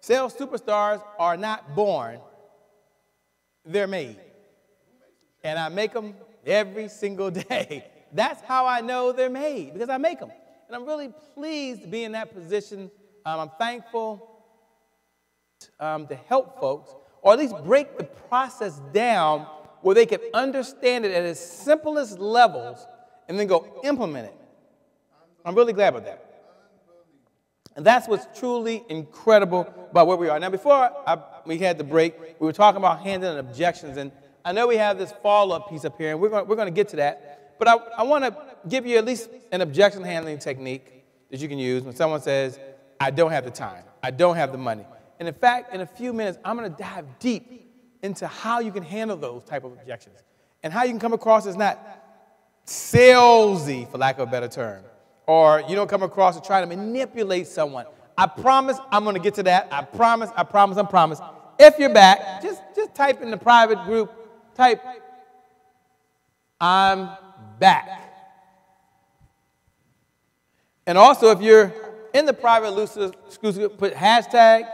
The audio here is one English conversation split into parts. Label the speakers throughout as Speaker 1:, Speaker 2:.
Speaker 1: Sales superstars are not born, they're made. And I make them every single day. That's how I know they're made, because I make them. And I'm really pleased to be in that position. I'm thankful to help folks, or at least break the process down where they can understand it at its simplest levels and then go implement it. I'm really glad about that. And that's what's truly incredible about where we are. Now, before we had the break, we were talking about handling objections. And I know we have this follow-up piece up here, and we're going to get to that. But I want to give you at least an objection handling technique that you can use when someone says, I don't have the time, I don't have the money. And in fact, in a few minutes, I'm going to dive deep into how you can handle those type of objections and how you can come across as not salesy, for lack of a better term, or you don't come across as trying to manipulate someone. I promise I'm going to get to that. I promise. If you're back, just type in the private group, type, I'm back. And also, if you're in the private exclusive, put hashtag,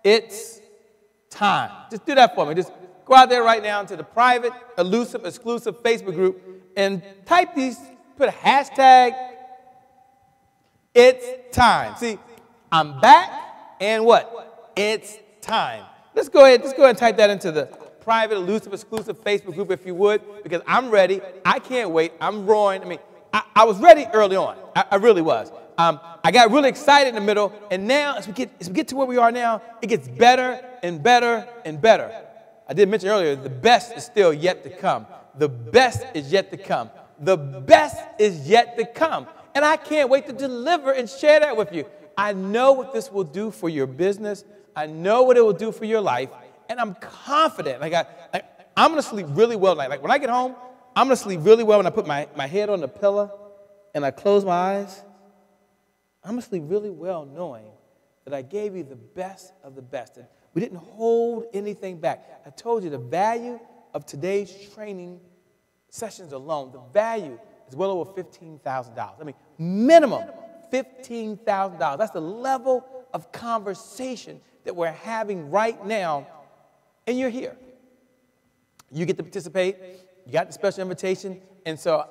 Speaker 1: it's time. Just do that for me. Just go out there right now into the private, elusive, exclusive Facebook group and type these, put a hashtag, it's time. See, I'm back and what? It's time. Let's go ahead and type that into the private, elusive, exclusive Facebook group if you would, because I'm ready. I can't wait. I'm roaring. I mean, I was ready early on. I really was. I got really excited in the middle, and now as we get to where we are now, it gets better and better and better. I did mention earlier, the best is still yet to come. The best is yet to come. The best is yet to come. And I can't wait to deliver and share that with you. I know what this will do for your business. I know what it will do for your life, and I'm confident. I'm going to sleep really well tonight. Like when I get home, I'm going to sleep really well when I put my head on the pillow and I close my eyes. I'm going to sleep really well knowing that I gave you the best of the best. And we didn't hold anything back. I told you the value of today's training sessions alone, the value is well over $15,000. I mean, minimum $15,000. That's the level of conversation that we're having right now, and you're here. You get to participate. You got the special invitation, and so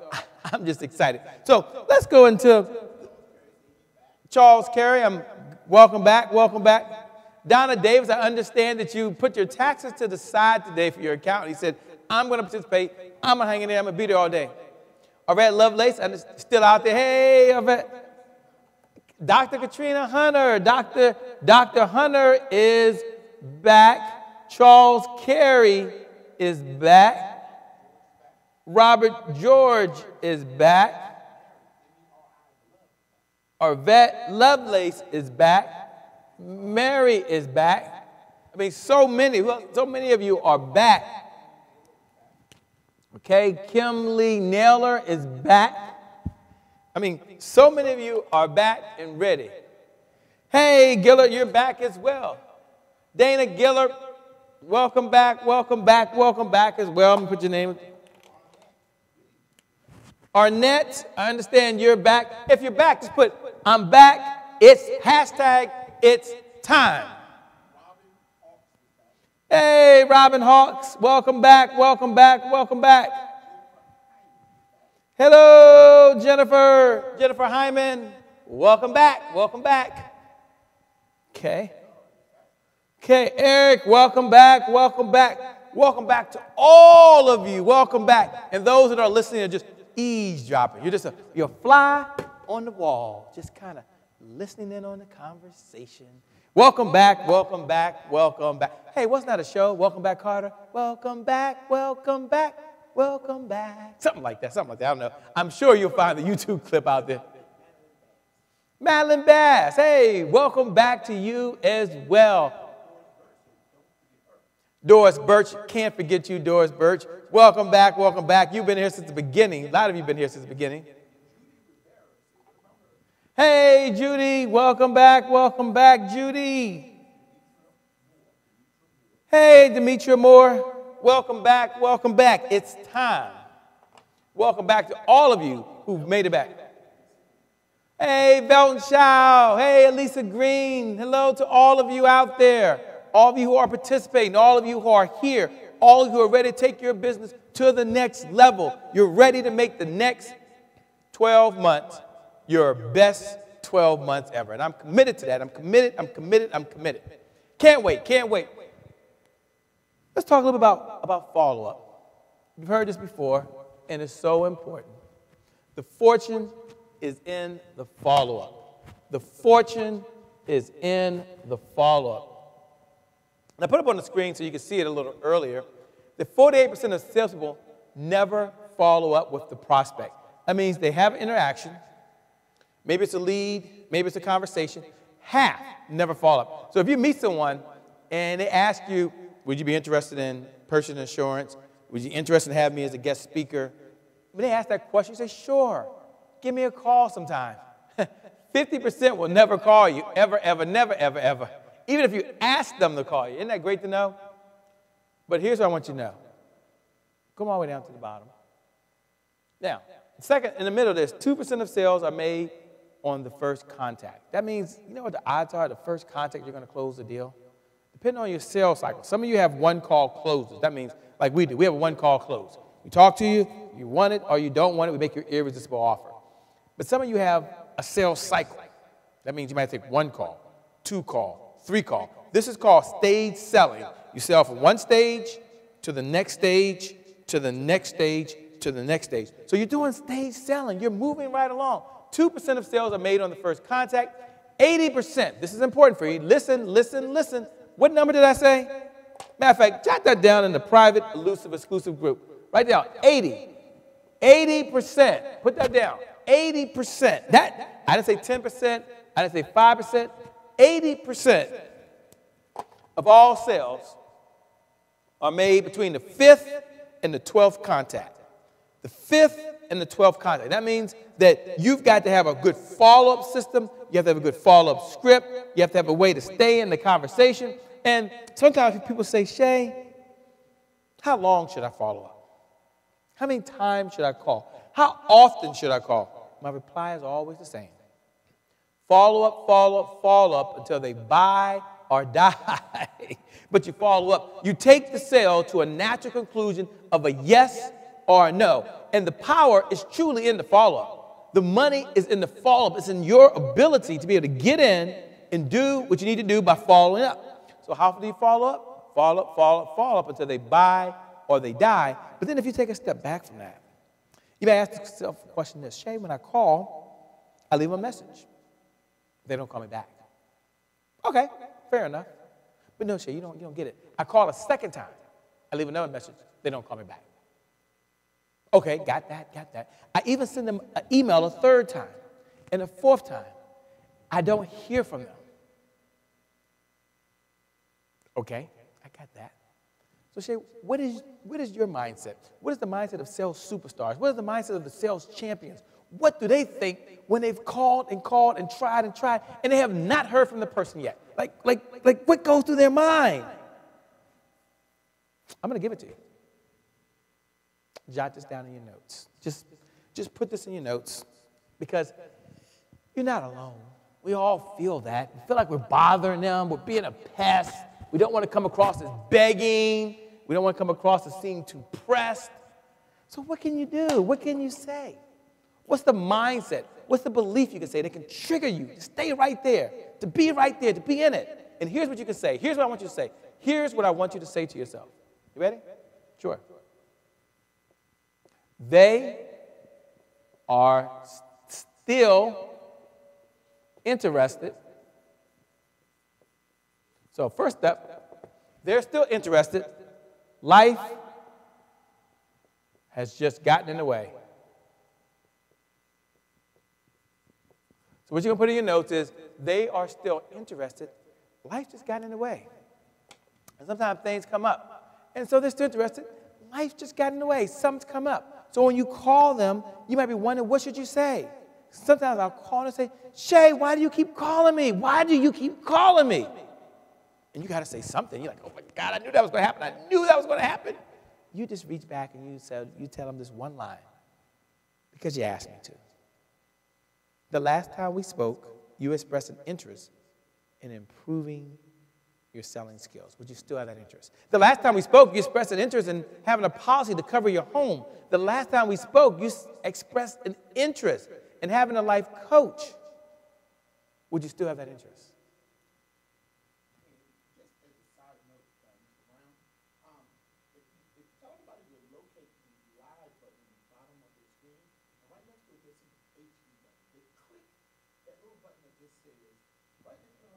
Speaker 1: I'm just excited. So let's go into Charles Carey. Welcome back. Donna Davis, I understand that you put your taxes to the side today for your account. He said, I'm going to participate. I'm going to hang in there. I'm going to be there all day. Arvette Lovelace, I'm still out there. Hey, Arvette. Dr. Katrina Hunter. Dr. Hunter is back. Charles Carey is back. Robert George is back. Arvette Lovelace is back. Mary is back. I mean, so many of you are back. Okay, Kim Lee Naylor is back. I mean, so many of you are back and ready. Hey, Gillard, you're back as well. Dana Gillard, welcome back as well. Let me put your name. Arnett, I understand you're back. If you're back, just put, I'm back. It's hashtag, it's time. Hey, Robin Hawks, welcome back. Hello, Jennifer Hyman, welcome back. Okay, Eric, welcome back. Welcome back to all of you, welcome back. And those that are listening are just eavesdropping. You're a fly on the wall, just kind of listening in on the conversation. Welcome back. Hey, wasn't that a show? Welcome back, Carter. Welcome back. Something like that. I don't know. I'm sure you'll find the YouTube clip out there. Madeline Bass. Hey, welcome back to you as well. Doris Birch. Can't forget you, Doris Birch. Welcome back. You've been here since the beginning. A lot of you have been here since the beginning. Hey, Judy. Welcome back, Judy. Hey, Demetria Moore. Welcome back. It's time. Welcome back to all of you who've made it back. Hey, Belton Shaw. Hey, Elisa Green. Hello to all of you out there. All of you who are participating, all of you who are here, all of you who are ready to take your business to the next level. You're ready to make the next 12 months your best 12 months ever. And I'm committed to that. I'm committed. Can't wait. Let's talk a little bit about follow-up. You've heard this before, and it's so important. The fortune is in the follow-up. The fortune is in the follow-up. And I put it up on the screen so you can see it a little earlier. That 48% of salespeople never follow up with the prospect. That means they have an interaction. Maybe it's a lead. Maybe it's a conversation. Half never follow up. So if you meet someone and they ask you, would you be interested in purchasing insurance? Would you be interested in having me as a guest speaker? When they ask that question, you say, sure. Give me a call sometime. 50% will never call you, ever, never. Even if you ask them to call you. Isn't that great to know? But here's what I want you to know. Come all the way down to the bottom. Now, second, in the middle of this, 2% of sales are made on the first contact. That means, you know what the odds are? The first contact you're going to close the deal? Depending on your sales cycle. Some of you have one-call closes. That means, like we do, we have a one-call close. We talk to you, you want it or you don't want it, we make your irresistible offer. But some of you have a sales cycle. That means you might take 1 call, 2 call, 3 call. This is called stage selling. You sell from one stage to the next stage, to the next stage, to the next stage. So you're doing stage selling. You're moving right along. 2% of sales are made on the first contact. 80%, this is important for you. Listen. What number did I say? Matter of fact, jot that down in the private, elusive, exclusive group. Write down 80. 80%. Put that down. 80%. That, I didn't say 10%. I didn't say 5%. 80% of all sales are made between the 5th and the 12th contact. The 5th and the 12th contact. That means that you've got to have a good follow-up system. You have to have a good follow-up script. You have to have a way to stay in the conversation. And sometimes people say, Shay, how long should I follow up? How many times should I call? How often should I call? My reply is always the same. Follow up until they buy or die. But you follow up. You take the sale to a natural conclusion of a yes or a no. And the power is truly in the follow-up. The money is in the follow-up. It's in your ability to be able to get in and do what you need to do by following up. So how do you follow up? Follow up until they buy or they die. But then if you take a step back from that, you may ask yourself the question this, Shay, when I call, I leave a message. They don't call me back. Okay, fair enough. But no, Shay, you don't get it. I call a second time. I leave another message. They don't call me back. Okay, got that. I even send them an email a third time. And a fourth time, I don't hear from them. Okay, I got that. So Shay, what is your mindset? What is the mindset of sales superstars? What is the mindset of the sales champions? What do they think when they've called and tried, and they have not heard from the person yet? Like what goes through their mind? I'm going to give it to you. Jot this down in your notes. Just put this in your notes because you're not alone. We all feel that. We feel like we're bothering them. We're being a pest. We don't want to come across as begging. We don't want to come across as seeming too pressed. So what can you do? What can you say? What's the mindset? What's the belief you can say that can trigger you to stay right there, to be right there, to be in it? And here's what you can say. Here's what I want you to say. Here's what I want you to say to yourself. You ready? Sure. They are still interested. So first step, they're still interested. Life has just gotten in the way. So what you're going to put in your notes is, they are still interested. Life just got in the way. And sometimes things come up. And so they're still interested. Life just got in the way. Something's come up. So when you call them, you might be wondering, what should you say? Sometimes I'll call and say, Shay, why do you keep calling me? Why do you keep calling me? And you got to say something. You're like, oh, my God, I knew that was going to happen. I knew that was going to happen. You just reach back and you tell them this one line because you asked me to. The last time we spoke, you expressed an interest in improving your selling skills. Would you still have that interest? The last time we spoke, you expressed an interest in having a policy to cover your home. The last time we spoke, you expressed an interest in having a life coach. Would you still have that interest?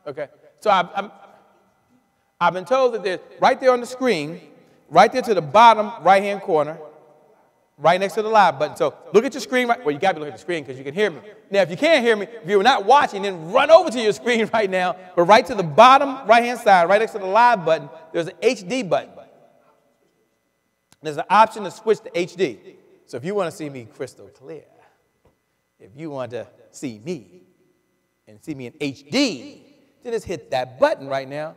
Speaker 1: Okay, so I've been told that there's right there on the screen, right there to the bottom right-hand corner, right next to the live button. So look at your screen. Well, you got to look at the screen because you can hear me. Now, if you can't hear me, if you're not watching, then run over to your screen right now. But right to the bottom right-hand side, right next to the live button, there's an HD button. There's an option to switch to HD. So if you want to see me crystal clear, if you want to see me and see me in HD, then just hit that button right now,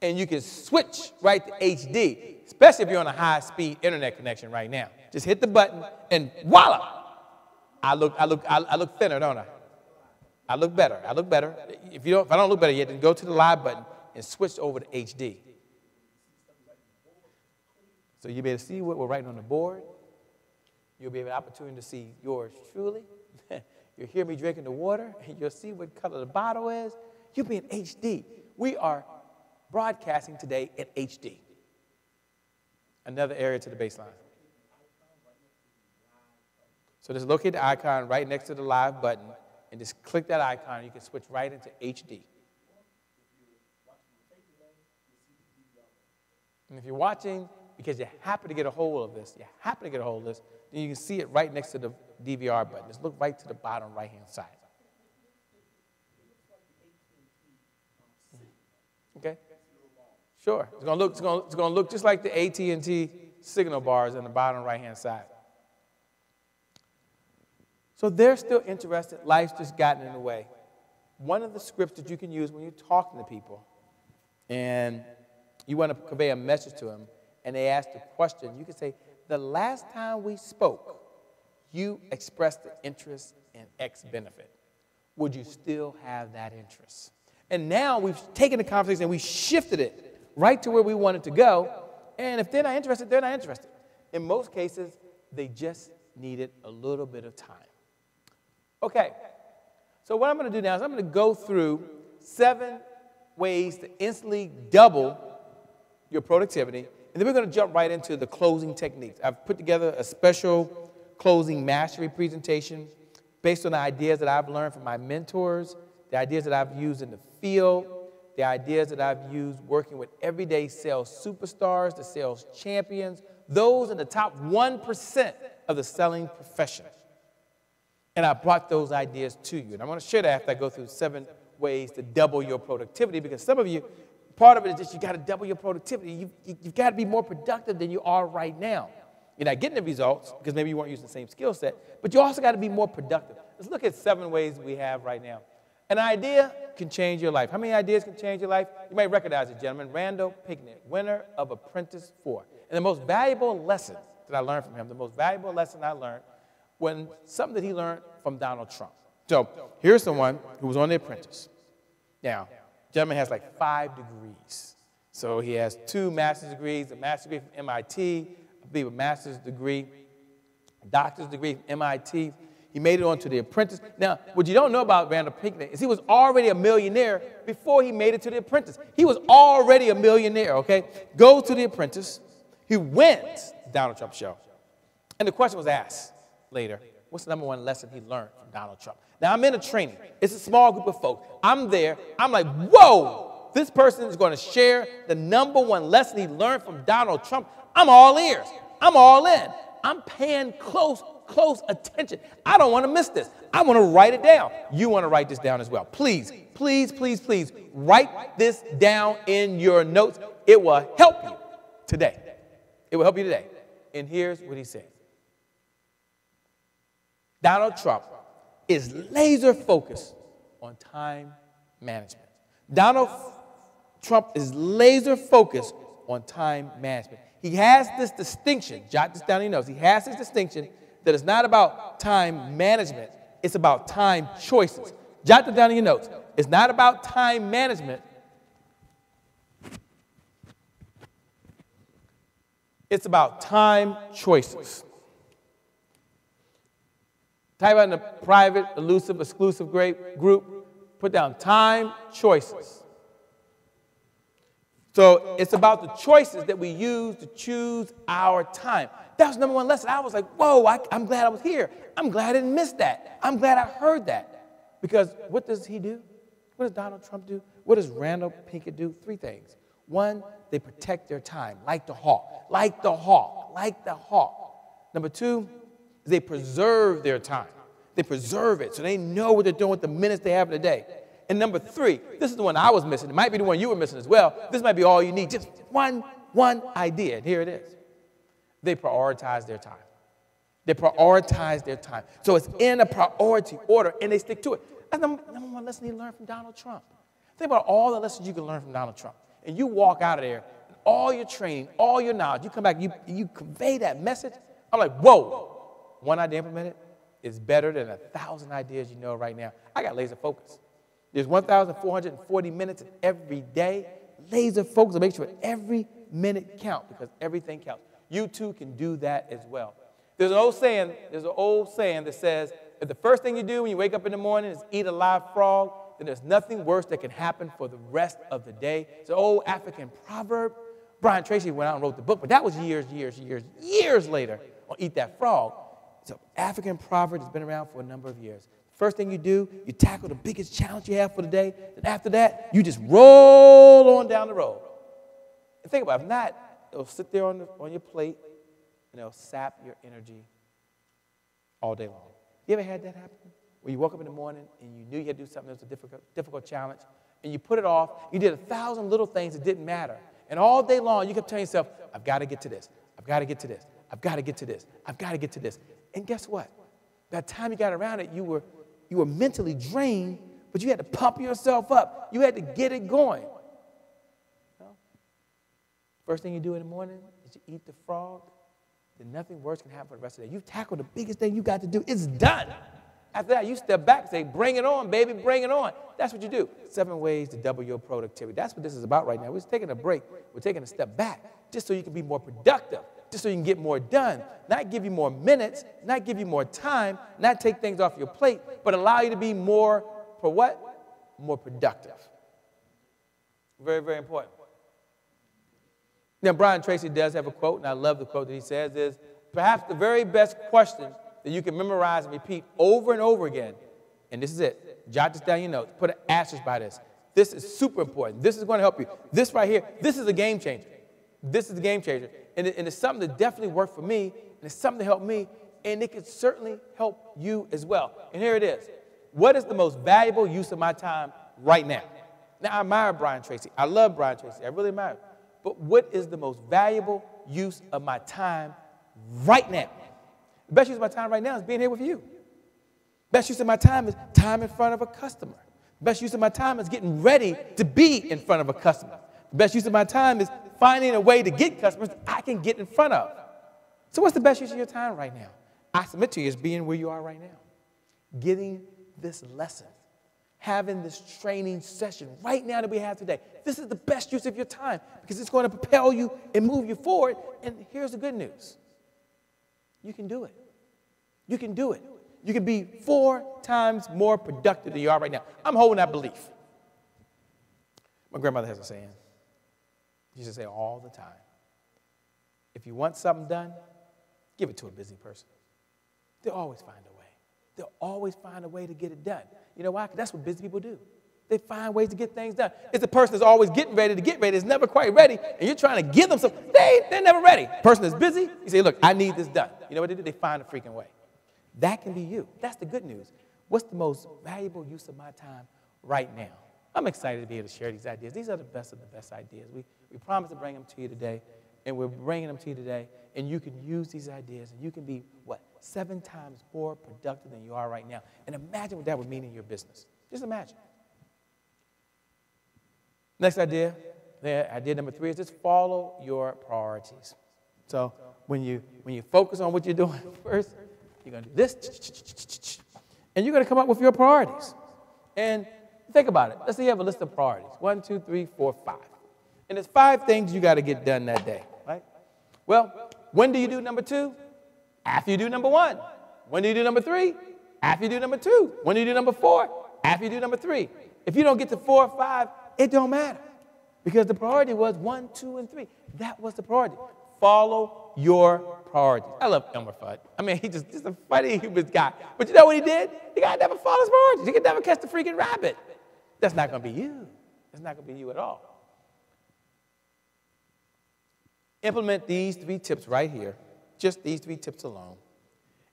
Speaker 1: and you can switch right to HD, especially if you're on a high-speed internet connection right now. Just hit the button, and voila! I look thinner, don't I? I look better. I look better. If I don't look better yet, then go to the live button and switch over to HD. So you'll be able to see what we're writing on the board. You'll be able to have an opportunity to see yours truly. You'll hear me drinking the water, and you'll see what color the bottle is. You'll be in HD. We are broadcasting today in HD. Another area to the baseline. So just locate the icon right next to the live button and just click that icon. You can switch right into HD. And if you're watching because you happen to get a hold of this, then you can see it right next to the DVR button. Just look right to the bottom right-hand side. Okay? Sure. It's going to look just like the AT&T signal bars on the bottom right-hand side. So they're still interested. Life's just gotten in the way. One of the scripts that you can use when you're talking to people and you want to convey a message to them and they ask the question, you can say, the last time we spoke, you expressed the interest in X benefit. Would you still have that interest? And now we've taken the conversation and we shifted it right to where we want it to go. And if they're not interested, they're not interested. In most cases, they just needed a little bit of time. Okay, so what I'm going to do now is I'm going to go through 7 ways to instantly double your productivity. And then we're going to jump right into the closing techniques. I've put together a special closing mastery presentation based on the ideas that I've learned from my mentors, the ideas that I've used in the field, the ideas that I've used working with everyday sales superstars, the sales champions, those in the top 1% of the selling profession. And I brought those ideas to you. And I want to share that after I go through 7 ways to double your productivity, because some of you, part of it is just you got to double your productivity. You've got to be more productive than you are right now. You're not getting the results because maybe you weren't using the same skill set, but you also got to be more productive. Let's look at 7 ways we have right now. An idea can change your life. How many ideas can change your life? You may recognize it, gentlemen. Randall Pinckney, winner of Apprentice 4. And the most valuable lesson that I learned from him, the most valuable lesson I learned, when something that he learned from Donald Trump. So here's someone who was on The Apprentice. Now, gentleman has like 5 degrees. So he has 2 master's degrees, a master's degree from MIT, I believe a master's degree, a doctor's degree from MIT. He made it onto The Apprentice. Now, what you don't know about Randall Pinckney is he was already a millionaire before he made it to The Apprentice. He was already a millionaire, okay? Goes to The Apprentice. He wins Donald Trump's show. And the question was asked later, what's the number 1 lesson he learned from Donald Trump? Now, I'm in a training. It's a small group of folks. I'm there. I'm like, whoa, this person is going to share the number 1 lesson he learned from Donald Trump. I'm all ears. I'm all in. I'm paying close attention. I don't want to miss this. I want to write it down. You want to write this down as well. Please, please, please, please write this down in your notes. It will help you today. It will help you today. And here's what he said. Donald Trump is laser focused on time management. Donald Trump is laser focused on time management. He has this distinction, jot this down in your notes, he has this distinction that it's not about time management, It's about time choices. Jot that down in your notes. It's not about time management. It's about time choices. Type out in the private, elusive, exclusive group, put down time choices. So it's about the choices that we use to choose our time. That was number one lesson. I was like, whoa, I'm glad I was here. I'm glad I didn't miss that. I'm glad I heard that. Because what does he do? What does Donald Trump do? What does Randall Pinkett do? 3 things. 1, they protect their time, like the hawk, like the hawk, like the hawk. Number 2, is they preserve their time. They preserve it so they know what they're doing with the minutes they have in a day. And number 3, this is the one I was missing. It might be the one you were missing as well. This might be all you need. Just one idea. And here it is. They prioritize their time. They prioritize their time. So it's in a priority order, and they stick to it. That's number one lesson you learned from Donald Trump. Think about all the lessons you can learn from Donald Trump. And you walk out of there, all your training, all your knowledge, you come back, you convey that message. I'm like, whoa, one idea implemented is better than 1,000 ideas you know right now. I got laser focus. There's 1,440 minutes in every day. Laser focus to make sure every minute counts, because everything counts. You too can do that as well. There's an old saying that says, if the first thing you do when you wake up in the morning is eat a live frog, then there's nothing worse that can happen for the rest of the day. It's an old African proverb. Brian Tracy went out and wrote the book, but that was years later on Eat That Frog. It's an African proverb that's been around for a number of years. First thing you do, you tackle the biggest challenge you have for the day. Then after that, you just roll on down the road. And think about it. If not, it'll sit there on your plate, and it'll sap your energy all day long. You ever had that happen? Where you woke up in the morning, and you knew you had to do something that was a difficult challenge, and you put it off. You did 1,000 little things that didn't matter. And all day long, you kept telling yourself, I've got to get to this. I've got to get to this. I've got to get to this. I've got to get to this. And guess what? By the time you got around it, you were mentally drained, but you had to pump yourself up. You had to get it going. First thing you do in the morning is you eat the frog, then nothing worse can happen for the rest of the day. You've tackled the biggest thing you got to do. It's done. After that, you step back and say, bring it on, baby, bring it on. That's what you do. 7 ways to double your productivity. That's what this is about right now. We're taking a break. We're taking a step back just so you can be more productive, just so you can get more done, not give you more minutes, not give you more time, not take things off your plate, but allow you to be more, for what? More productive. Very, very important. Now, Brian Tracy does have a quote, and I love the quote that he says is, perhaps the very best question that you can memorize and repeat over and over again, and this is it. Jot this down in your notes. Put an asterisk by this. This is super important. This is going to help you. This right here, this is a game changer. This is a game changer. And it's something that definitely worked for me, and it's something that helped me, and it could certainly help you as well. And here it is. What is the most valuable use of my time right now? Now, I admire Brian Tracy. I love Brian Tracy. I really admire him. But what is the most valuable use of my time right now? The best use of my time right now is being here with you. Best use of my time is time in front of a customer. Best use of my time is getting ready to be in front of a customer. The best use of my time is finding a way to get customers that I can get in front of. So what's the best use of your time right now? I submit to you is being where you are right now. Getting this lesson. Having this training session right now that we have today. This is the best use of your time because it's going to propel you and move you forward. And here's the good news. You can do it. You can do it. You can be 4 times more productive than you are right now. I'm holding that belief. My grandmother has a saying. She used to say all the time, if you want something done, give it to a busy person. They'll always find a way. They'll always find a way to get it done. You know why? Because that's what busy people do. They find ways to get things done. It's the person that's always getting ready to get ready, is never quite ready, and you're trying to give them something. They're never ready. Person that's busy, you say, look, I need this done. You know what they do? They find a freaking way. That can be you. That's the good news. What's the most valuable use of my time right now? I'm excited to be able to share these ideas. These are the best of the best ideas. We promise to bring them to you today, and we're bringing them to you today, and you can use these ideas, and you can be, 7 times more productive than you are right now. And imagine what that would mean in your business. Just imagine. Next idea, idea number 3 is just follow your priorities. So when you focus on what you're doing first, you're going to do this, And you're going to come up with your priorities. And think about it. Let's say you have a list of priorities. 1, 2, 3, 4, 5. And there's 5 things you got to get done that day, right? Well, when do you do number 2? After you do number 1. When do you do number 3? After you do number 2. When do you do number 4? After you do number 3. If you don't get to 4 or 5, it don't matter. Because the priority was 1, 2, and 3. That was the priority. Follow your priorities. I love Elmer Fudd. I mean, he's just a funny human guy. But you know what he did? The guy never followed his priorities. He could never catch the freaking rabbit. That's not going to be you. That's not going to be you at all. Implement these 3 tips right here. Just these 3 tips alone.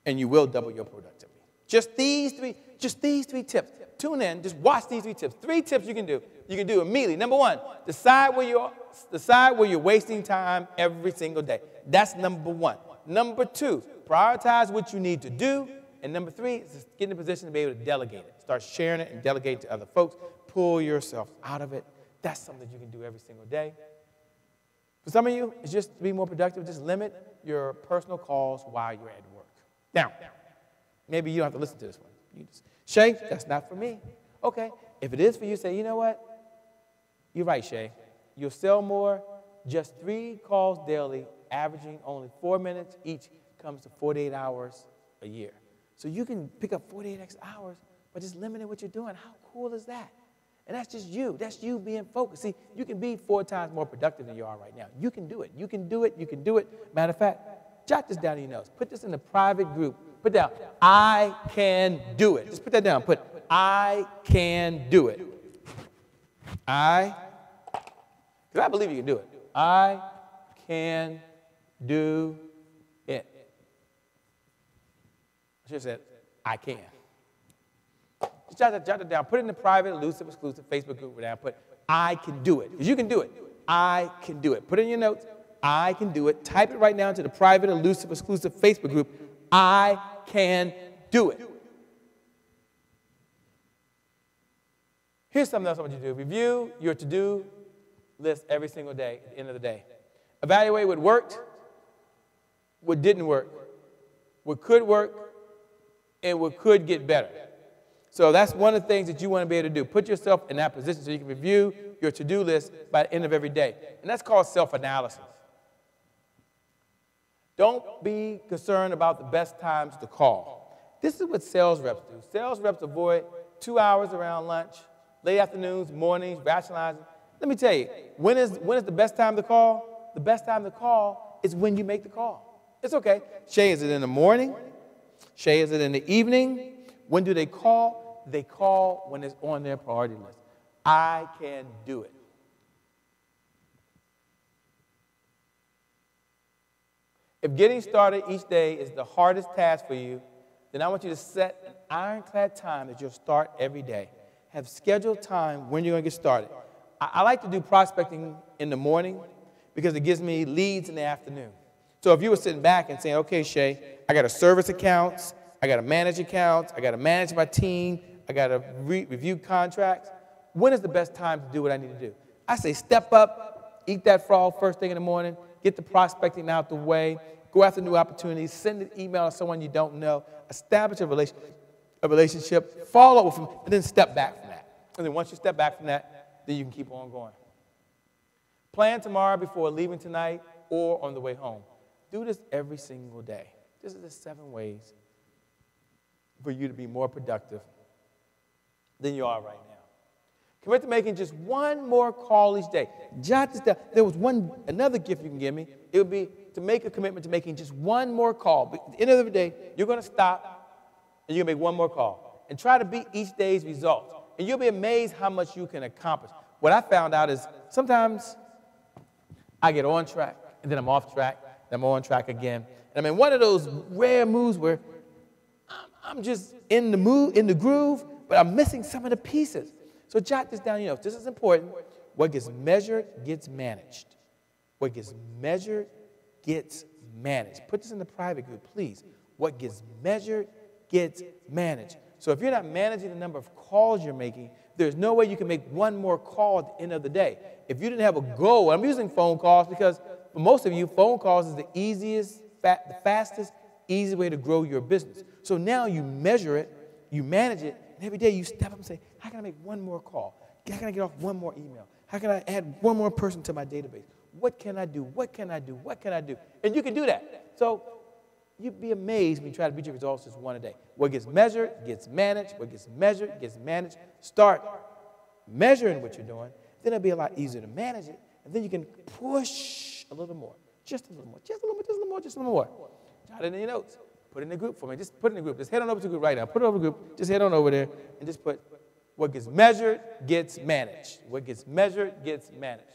Speaker 1: And you will double your productivity. Just these three tips. Tune in, just watch these 3 tips. 3 tips you can do. You can do immediately. Number 1, decide where you're wasting time every single day. That's number 1. Number 2, prioritize what you need to do. And number 3 is get in a position to be able to delegate it. Start sharing it and delegating to other folks. Pull yourself out of it. That's something you can do every single day. For some of you, it's just to be more productive, just limit your personal calls while you're at work. Now, maybe you don't have to listen to this one. You just, Shay, that's not for me. Okay, if it is for you, say, you know what? You're right, Shay. You'll sell more. Just 3 calls daily, averaging only 4 minutes each, comes to 48 hours a year. So you can pick up 48 extra hours by just limiting what you're doing. How cool is that? And that's just you. That's you being focused. See, you can be 4 times more productive than you are right now. You can do it. You can do it. You can do it. Matter of fact, jot this down in your notes. Put this in a private group. Put down, I can do it. Just put that down. Put, I can do it. Because I believe you can do it. I can do it. I should have said, I can. Just jot that down. Put it in the private, elusive, exclusive Facebook group down. Put, I can do it. Because you can do it. I can do it. Put it in your notes. I can do it. Type it right now into the private, elusive, exclusive Facebook group. I can do it. Here's something else I want you to do. Review your to-do list every single day at the end of the day. Evaluate what worked, what didn't work, what could work, and what could get better. So that's one of the things that you want to be able to do. Put yourself in that position so you can review your to-do list by the end of every day. And that's called self-analysis. Don't be concerned about the best times to call. This is what sales reps do. Sales reps avoid 2 hours around lunch, late afternoons, mornings, rationalizing. Let me tell you, when is the best time to call? The best time to call is when you make the call. It's okay. Shay, is it in the morning? Shay, is it in the evening? When do they call? They call when it's on their priority list. I can do it. If getting started each day is the hardest task for you, then I want you to set an ironclad time that you'll start every day. Have scheduled time when you're going to get started. I like to do prospecting in the morning because it gives me leads in the afternoon. So if you were sitting back and saying, okay, Shay, I got to service accounts, I got to manage accounts, I got to manage my team, I got to review contracts, when is the best time to do what I need to do? I say step up, eat that frog first thing in the morning, get the prospecting out the way, go after new opportunities, send an email to someone you don't know, establish a relationship, follow up with them, and then step back from that. And then once you step back from that, then you can keep on going. Plan tomorrow before leaving tonight or on the way home. Do this every single day. This is the 7 ways for you to be more productive than you are right now. Commit to making just 1 more call each day. Jot this down. There was another gift you can give me. It would be to make a commitment to making just 1 more call. But at the end of the day, you're going to stop and you're going to make 1 more call. And try to beat each day's results. And you'll be amazed how much you can accomplish. What I found out is sometimes I get on track, and then I'm off track, then I'm on track again. And I'm in one of those rare moods where I'm just in the groove, but I'm missing some of the pieces. So jot this down. You know, this is important. What gets measured gets managed. What gets measured gets managed. Put this in the private group, please. What gets measured gets managed. So if you're not managing the number of calls you're making, there's no way you can make 1 more call at the end of the day. If you didn't have a goal, I'm using phone calls because for most of you, phone calls is the easiest, the fastest, easy way to grow your business. So now you measure it you manage it, and every day you step up and say, how can I make one more call? How can I get off one more email? How can I add one more person to my database? What can I do? What can I do? What can I do? And you can do that. So you'd be amazed when you try to beat your results just one a day. What gets measured gets managed. What gets measured gets managed. Start measuring what you're doing. Then it'll be a lot easier to manage it. And then you can push a little more. Just a little more. Just a little more. Just a little more. Just a little more. Jot it in your notes. Put it in the group for me. Just put it in the group. Just head on over to the group right now. Put it over the group. Just head on over there and just put what gets measured gets managed. What gets measured gets managed.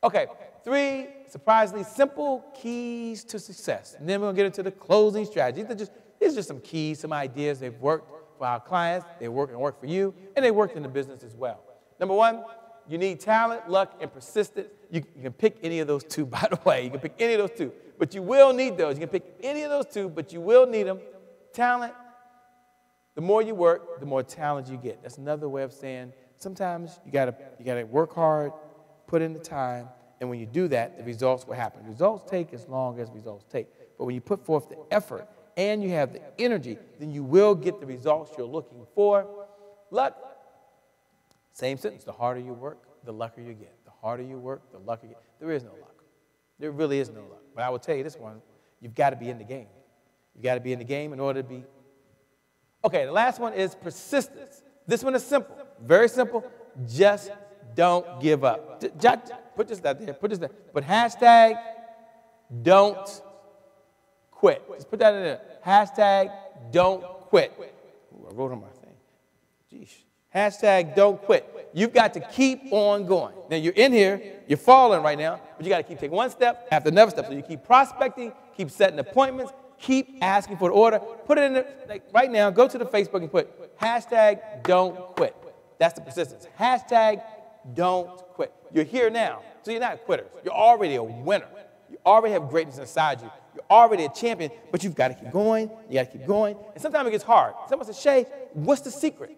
Speaker 1: Okay, 3 surprisingly simple keys to success. And then we're going to get into the closing strategy. These are just some keys, some ideas. They've worked for our clients. They work and work for you. And they worked in the business as well. Number 1, you need talent, luck, and persistence. You can pick any of those 2, by the way. You can pick any of those 2. But you will need those. You can pick any of those 2, but you will need them. Talent. The more you work, the more talent you get. That's another way of saying sometimes you gotta work hard, put in the time, and when you do that, the results will happen. Results take as long as results take. But when you put forth the effort and you have the energy, then you will get the results you're looking for. Luck, same sentence. The harder you work, the luckier you get. The harder you work, the luckier you get. There is no luck. There really is no luck. But I will tell you this one, you've got to be in the game. You've got to be in the game in order to be. Okay, the last one is persistence. This one is simple, very simple. Just don't give up. Put this out there, put this there. But hashtag don't quit. Just put that in there. Hashtag don't quit. Ooh, I wrote on my thing. Geesh. Hashtag don't quit. You've got to keep on going. Now, you're in here, you're falling right now, but you got to keep taking one step after another step. So you keep prospecting, keep setting appointments, keep asking for the order. Put it in there, like right now, go to the Facebook and put hashtag don't quit. That's the persistence. Hashtag don't quit. You're here now, so you're not quitters. You're already a winner. You already have greatness inside you. You're already a champion, but you've got to keep going. You got to keep going. And sometimes it gets hard. Someone says, Shay, what's the secret?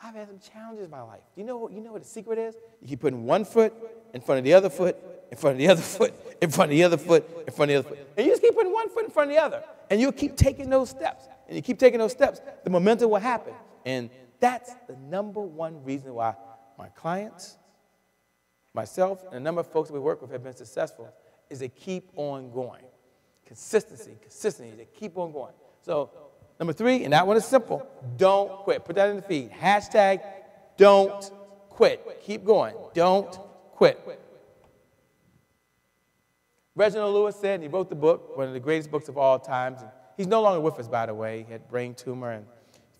Speaker 1: I've had some challenges in my life. You know what the secret is? You keep putting one foot in front of the other foot, in front of the other foot, in front of the other foot, in front of the other foot. And you just keep putting one foot in front of the other. And you'll keep taking those steps. And you keep taking those steps, the momentum will happen. And that's the number one reason why my clients, myself, and a number of folks that we work with have been successful is they keep on going. Consistency, they keep on going. So number 3, and that one is simple, don't quit. Put that in the feed. Hashtag don't quit. Keep going. Don't quit. Reginald Lewis said, and he wrote the book, one of the greatest books of all times. And he's no longer with us, by the way. He had brain tumor and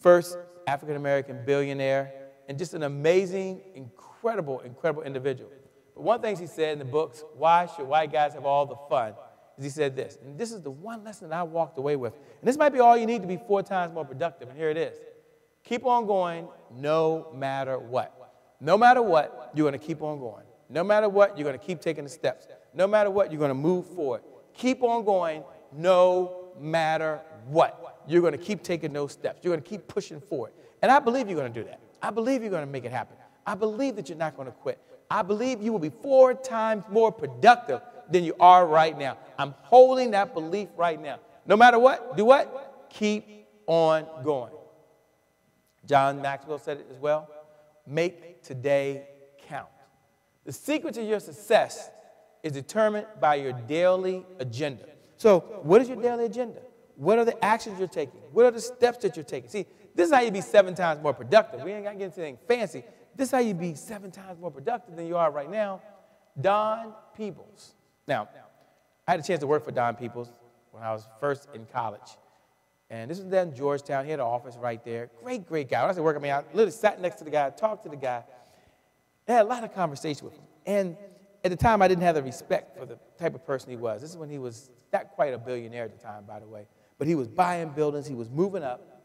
Speaker 1: first African-American billionaire and just an amazing, incredible individual. But one thing he said in the books, why should white guys have all the fun, is he said this, and this is the one lesson that I walked away with. And this might be all you need to be 4 times more productive, and here it is. Keep on going no matter what. No matter what, you're going to keep on going. No matter what, you're going to keep taking the steps. No matter what, you're going to move forward. Keep on going no matter what. You're going to keep taking those steps. You're going to keep pushing forward. And I believe you're going to do that. I believe you're going to make it happen. I believe that you're not going to quit. I believe you will be 4 times more productive than you are right now. I'm holding that belief right now. No matter what, do what? Keep on going. John Maxwell said it as well. Make today count. The secret to your success is determined by your daily agenda. So what is your daily agenda? What are the actions you're taking? What are the steps that you're taking? See, this is how you be 7 times more productive. We ain't got to get into anything fancy. This is how you be 7 times more productive than you are right now. Don Peebles. Now, I had a chance to work for Don Peebles when I was first in college. And this was down in Georgetown. He had an office right there. Great, great guy. When I said work, I mean, I literally sat next to the guy, talked to the guy. I had a lot of conversation with him. And at the time, I didn't have the respect for the type of person he was. This is when he was not quite a billionaire at the time, by the way. But he was buying buildings. He was moving up.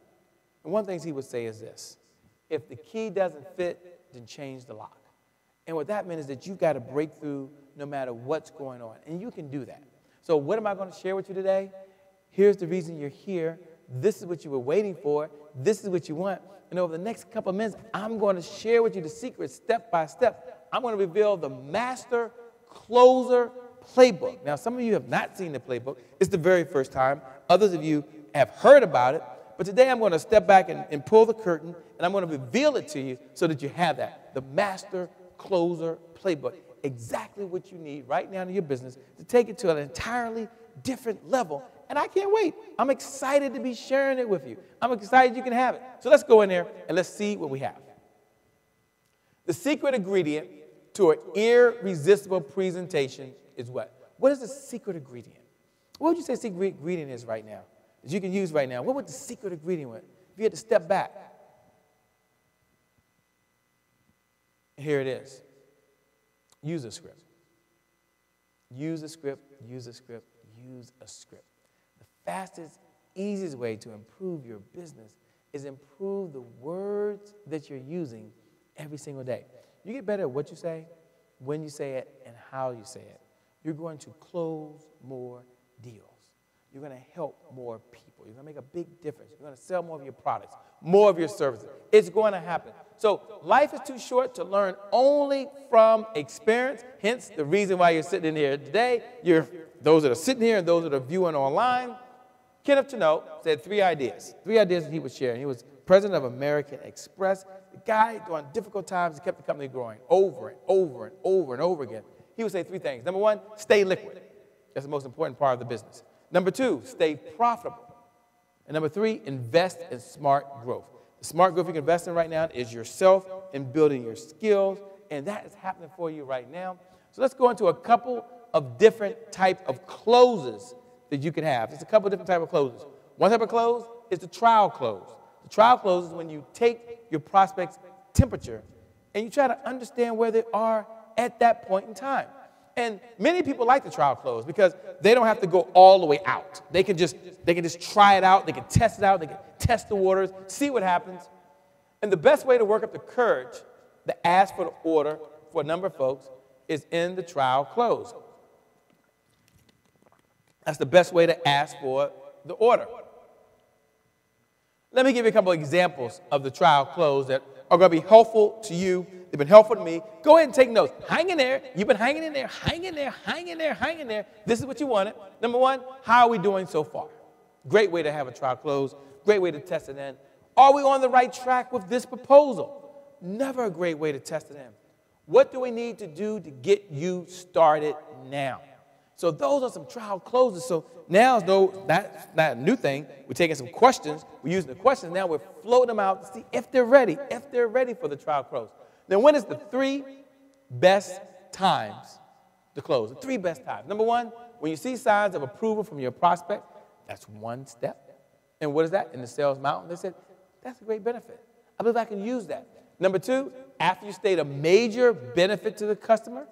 Speaker 1: And one of the things he would say is this. If the key doesn't fit, then change the lock. And what that meant is that you've got to break through no matter what's going on. And you can do that. So what am I going to share with you today? Here's the reason you're here. This is what you were waiting for. This is what you want. And over the next couple of minutes, I'm going to share with you the secret step by step. I'm going to reveal the master closer playbook. Now, some of you have not seen the playbook. It's the very first time. Others of you have heard about it. But today I'm going to step back and pull the curtain, and I'm going to reveal it to you so that you have that. The Master Closer Playbook. Exactly what you need right now in your business to take it to an entirely different level. And I can't wait. I'm excited to be sharing it with you. I'm excited you can have it. So let's go in there and let's see what we have. The secret ingredient to an irresistible presentation is what? What is the secret ingredient? What would you say the secret ingredient is right now that you can use right now? What would the secret ingredient be if you had to step back? Here it is. Use a script. Use a script, use a script, use a script. The fastest, easiest way to improve your business is improve the words that you're using every single day. You get better at what you say, when you say it, and how you say it. You're going to close more deals. You're going to help more people. You're going to make a big difference. You're going to sell more of your products, more of your services. It's going to happen. So life is too short to learn only from experience. Hence, the reason why you're sitting in here today. Those that are sitting here and those that are viewing online. Kenneth Chenault said 3 ideas. 3 ideas that he was sharing. He was president of American Express. The guy, during difficult times, he kept the company growing over and over and over and over again. He would say 3 things. Number 1, stay liquid. That's the most important part of the business. Number 2, stay profitable. And number 3, invest in smart growth. The smart growth you can invest in right now is yourself and building your skills, and that is happening for you right now. So let's go into a couple of different type of closes that you can have. There's a couple of different type of closes. One type of close is the trial close. The trial close is when you take your prospect's temperature and you try to understand where they are at that point in time. And many people like the trial close because they don't have to go all the way out. They can just try it out. They can test it out. They can test the waters, see what happens. And the best way to work up the courage to ask for the order for a number of folks is in the trial close. That's the best way to ask for the order. Let me give you a couple of examples of the trial close that are going to be helpful to you. They've been helpful to me. Go ahead and take notes. Hang in there. You've been hanging in there, hang in there, hang in there, hang in there. This is what you wanted. Number 1, how are we doing so far? Great way to have a trial close. Great way to test it in. Are we on the right track with this proposal? Never a great way to test it in. What do we need to do to get you started now? So those are some trial closes. So now, that's not a new thing. We're taking some questions. We're using the questions. Now we're floating them out to see if they're ready for the trial close. Then when is the 3 best times to close? The 3 best times. Number 1, when you see signs of approval from your prospect, that's 1 step. And what is that? In the sales mountain, they said, that's a great benefit. I believe I can use that. Number 2, after you state a major benefit to the customer.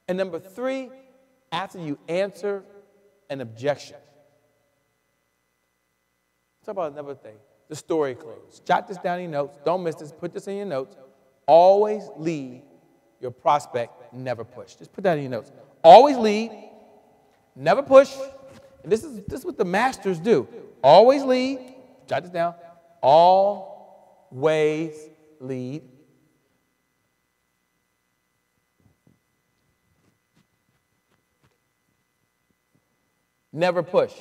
Speaker 1: And number 3, after you answer an objection. Let's talk about another thing, the story close. Jot this down in your notes. Don't miss this. Put this in your notes. Always lead your prospect, never push. Just put that in your notes. Always lead, never push. And this is what the masters do. Always lead. Jot this down. Always lead. Never push.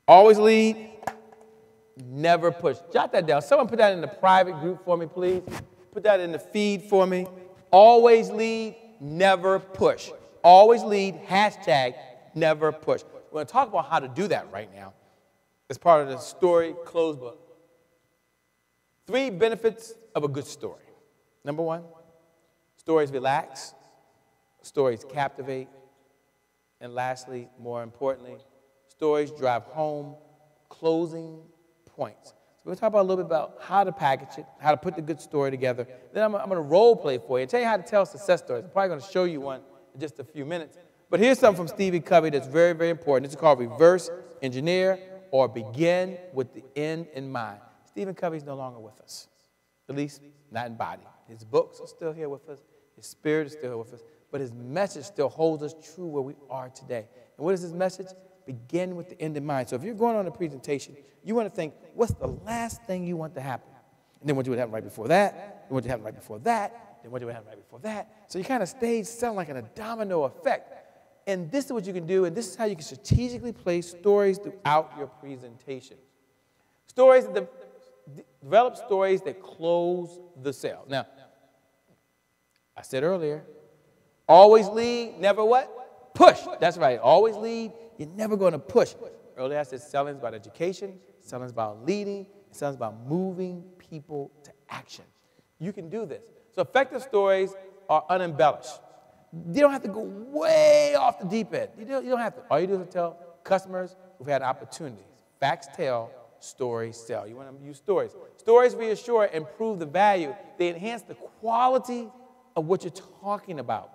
Speaker 1: Always lead, never push. Jot that down. Someone put that in the private group for me, please. Put that in the feed for me. Always lead, never push. Always lead, hashtag, never push. We're going to talk about how to do that right now as part of the story close book. 3 benefits of a good story. Number 1, stories relax, stories captivate, and lastly, more importantly, stories drive home closing points. So we're going to talk about a little bit about how to package it, how to put the good story together. Then I'm going to role play for you and tell you how to tell success stories. I'm probably going to show you one in just a few minutes. But here's something from Stephen Covey that's very, very important. This is called reverse engineer or begin with the end in mind. Stephen Covey's no longer with us, at least not in body. His books are still here with us. His spirit is still here with us. But his message still holds us true where we are today. And what is his message? Begin with the end in mind. So if you're going on a presentation, you want to think, what's the last thing you want to happen? And then what you would happen right before that, then what you happen right before that, then what you would happen right before that. So you kind of stage sound like in a domino effect. And this is what you can do, and this is how you can strategically place stories throughout your presentation. Develop stories that close the sale. Now, I said earlier, always lead, never what? Push. That's right. Always lead. You're never going to push. Earlier I said selling is about education, selling is about leading, and selling is about moving people to action. You can do this. So effective stories are unembellished. You don't have to go way off the deep end. You don't have to. All you do is tell customers who've had opportunities. Facts tell, stories sell. You want to use stories. Stories reassure and improve the value. They enhance the quality of what you're talking about.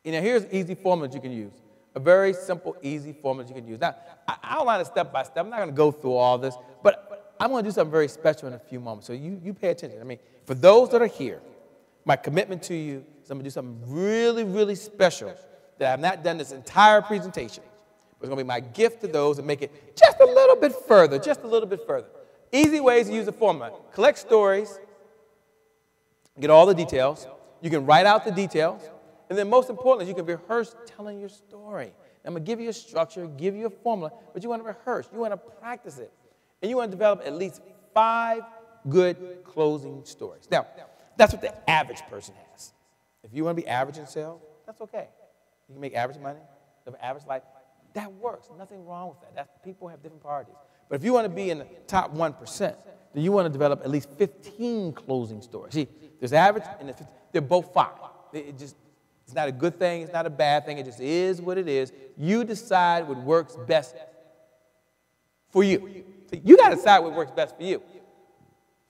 Speaker 1: You know, here's an easy formula you can use. A very simple, easy formula you can use. Now, I outline it step by step. I'm not going to go through all this, but I'm going to do something very special in a few moments. So you pay attention. I mean, for those that are here, my commitment to you is I'm going to do something really, really special that I have not done this entire presentation. But it's going to be my gift to those and make it just a little bit further, just a little bit further. Easy ways to use the formula. Collect stories, get all the details. You can write out the details. And then most importantly, you can rehearse telling your story. I'm going to give you a structure, give you a formula, but you want to rehearse. You want to practice it. And you want to develop at least 5 good closing stories. Now, that's what the average person has. If you want to be average in sales, that's okay. You can make average money, live an average life. That works. Nothing wrong with that. People have different priorities. But if you want to be in the top 1%, then you want to develop at least 15 closing stories. See, there's average and they're both fine. It's not a good thing. It's not a bad thing. It just is what it is. You decide what works best for you. So you got to decide what works best for you.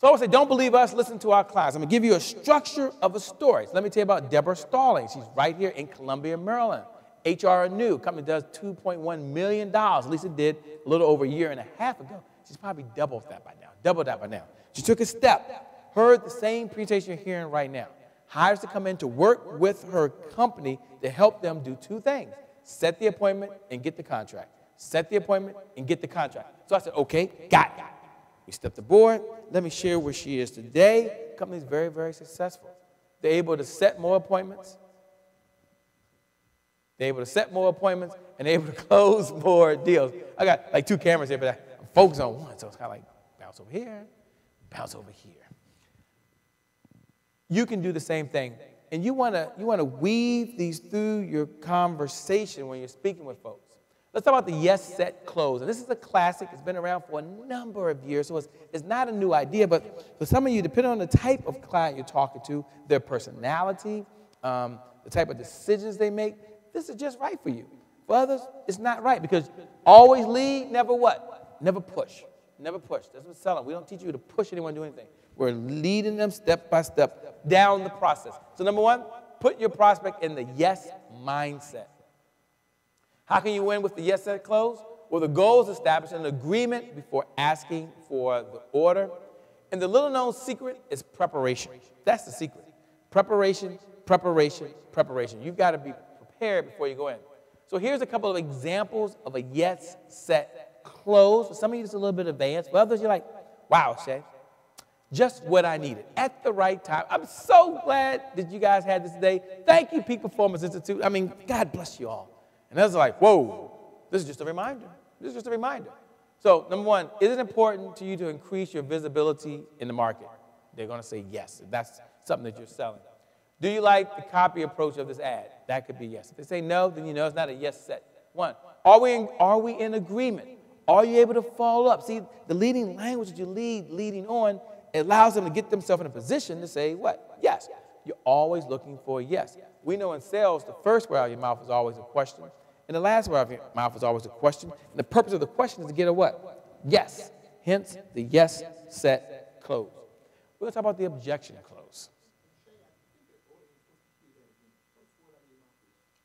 Speaker 1: So I would say, don't believe us, listen to our class. I'm going to give you a structure of a story. So let me tell you about Deborah Starling. She's right here in Columbia, Maryland. HR New, company does $2.1 million. At least it did a little over a year and a half ago. She's probably doubled that by now. She took a step, heard the same presentation you're hearing right now. Hires to come in to work with her company to help them do 2 things. Set the appointment and get the contract. Set the appointment and get the contract. So I said, okay, got it. We stepped aboard. Let me share where she is today. The company's very, very successful. They're able to set more appointments. They're able to set more appointments and they're able to close more deals. I got like 2 cameras here, but I'm focused on one. So it's kind of like bounce over here, bounce over here. You can do the same thing. And you want to weave these through your conversation when you're speaking with folks. Let's talk about the yes, set, close. And this is a classic. It's been around for a number of years. So it's not a new idea. But for some of you, depending on the type of client you're talking to, their personality, the type of decisions they make, this is just right for you. For others, it's not right because always lead, never what? Never push. Never push. That's what we're selling. We don't teach you to push anyone to do anything. We're leading them step by step down the process. So number 1, put your prospect in the yes mindset. How can you win with the yes set close? Well, the goal is establishing an agreement before asking for the order. And the little known secret is preparation. That's the secret. Preparation, preparation, preparation. You've got to be prepared before you go in. So here's a couple of examples of a yes set close. For some of you, it's a little bit advanced. For others, you're like, wow, Shay. Just what I needed at the right time. I'm so glad that you guys had this today. Thank you, Peak Performance Institute. I mean, God bless you all. And others are like, whoa, this is just a reminder. This is just a reminder. So, number 1, is it important to you to increase your visibility in the market? They're going to say yes. If that's something that you're selling. Do you like the copy approach of this ad? That could be yes. If they say no, then you know it's not a yes set. 1, are we in agreement? Are you able to follow up? See, the leading language that you leading on, it allows them to get themselves in a position to say what? Yes. You're always looking for a yes. We know in sales, the first word out of your mouth is always a question, and the last word out of your mouth is always a question. And the purpose of the question is to get a what? Yes. Hence, the yes, set, close. We're going to talk about the objection close.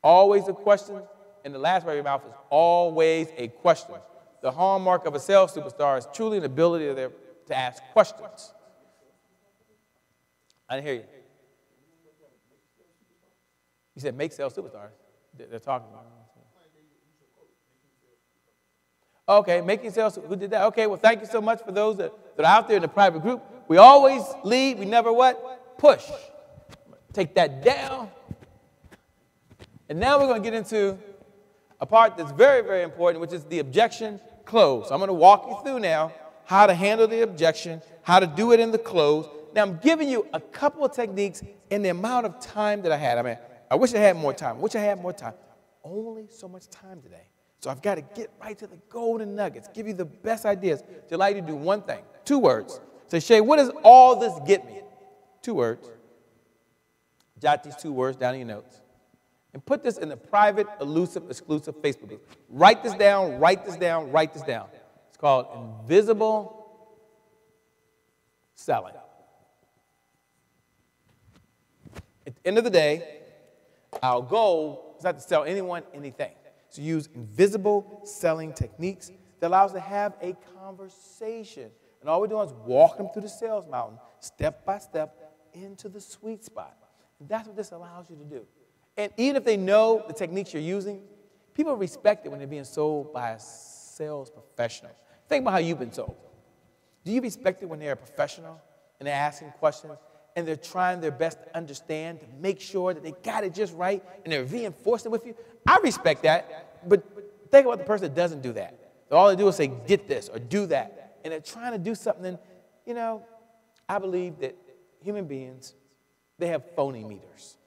Speaker 1: Always a question, and the last word out of your mouth is always a question. The hallmark of a sales superstar is truly an ability to ask questions. I didn't hear you. You said make sales superstars. They're talking about. Okay, making sales. Who did that? Okay, well, thank you so much for those that are out there in the private group. We always lead. We never what? Push. Take that down. And now we're going to get into a part that's very, very important, which is the objection close. So I'm going to walk you through now how to handle the objection, how to do it in the close. Now, I'm giving you a couple of techniques in the amount of time that I had. I mean, I wish I had more time. I wish I had more time. Only so much time today. So I've got to get right to the golden nuggets, give you the best ideas to allow you to do one thing. 2 words. Say, Shay, what does all this get me? 2 words. Jot these 2 words down in your notes. And put this in the private, elusive, exclusive Facebook group. Write this down, write this down, write this down. It's called invisible selling. At the end of the day, our goal is not to sell anyone anything. So use invisible selling techniques that allows us to have a conversation. And all we're doing is walk them through the sales mountain, step by step, into the sweet spot. And that's what this allows you to do. And even if they know the techniques you're using, people respect it when they're being sold by a sales professional. Think about how you've been sold. Do you respect it when they're a professional and they're asking questions and they're trying their best to understand, to make sure that they got it just right and they're reinforcing it with you? I respect that, but think about the person that doesn't do that. All they do is say, get this or do that. And they're trying to do something. You know, I believe that human beings, they have phony meters.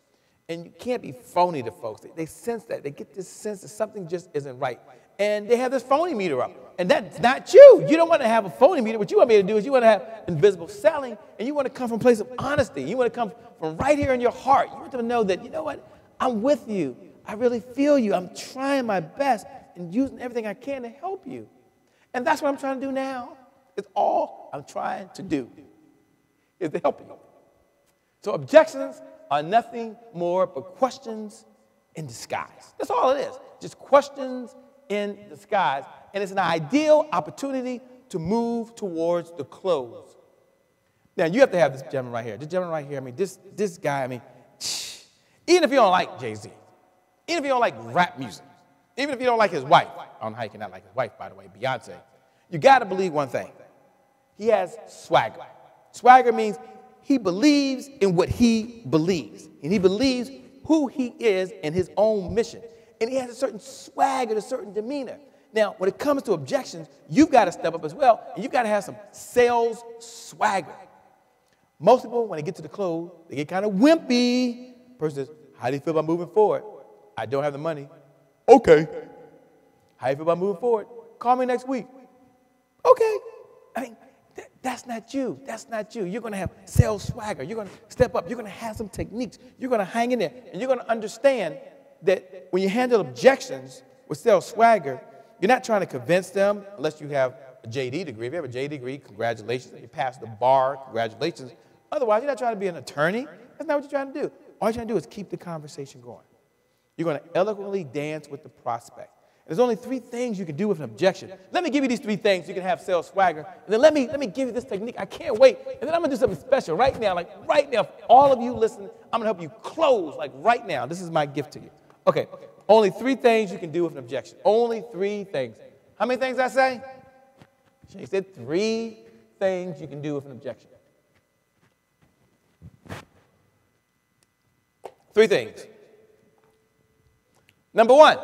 Speaker 1: And you can't be phony to folks. They sense that. They get this sense that something just isn't right. And they have this phony meter up. And that's not you. You don't want to have a phony meter. What you want me to do is you want to have invisible selling, and you want to come from a place of honesty. You want to come from right here in your heart. You want them to know that, you know what, I'm with you. I really feel you. I'm trying my best and using everything I can to help you. And that's what I'm trying to do now. It's all I'm trying to do is to help you. So objections are nothing more but questions in disguise. That's all it is, just questions in disguise. And it's an ideal opportunity to move towards the close. Now, you have to have this gentleman right here. This gentleman right here, I mean, this guy, I mean, even if you don't like Jay-Z, even if you don't like rap music, even if you don't like his wife, I don't know how you cannot like his wife, by the way, Beyonce, you got to believe one thing. He has swagger. Swagger means he believes in what he believes. And he believes who he is and his own mission. And he has a certain swagger, a certain demeanor. Now, when it comes to objections, you've got to step up as well, and you've got to have some sales swagger. Most people, when they get to the close, they get kind of wimpy. Person says, how do you feel about moving forward? I don't have the money. Okay. How do you feel about moving forward? Call me next week. Okay. I mean, that's not you. That's not you. You're going to have sales swagger. You're going to step up. You're going to have some techniques. You're going to hang in there. And you're going to understand that when you handle objections with sales swagger, you're not trying to convince them unless you have a JD degree. If you have a JD degree, congratulations. If you passed the bar, congratulations. Otherwise, you're not trying to be an attorney. That's not what you're trying to do. All you're trying to do is keep the conversation going. You're going to eloquently dance with the prospect. There's only 3 things you can do with an objection. Let me give you these 3 things. You can have sales swagger. And then let me give you this technique. I can't wait. And then I'm going to do something special right now. Like right now, all of you listening, I'm going to help you close like right now. This is my gift to you. Okay, only 3 things you can do with an objection. Only 3 things. How many things I say? She said 3 things you can do with an objection. 3 things. Number 1.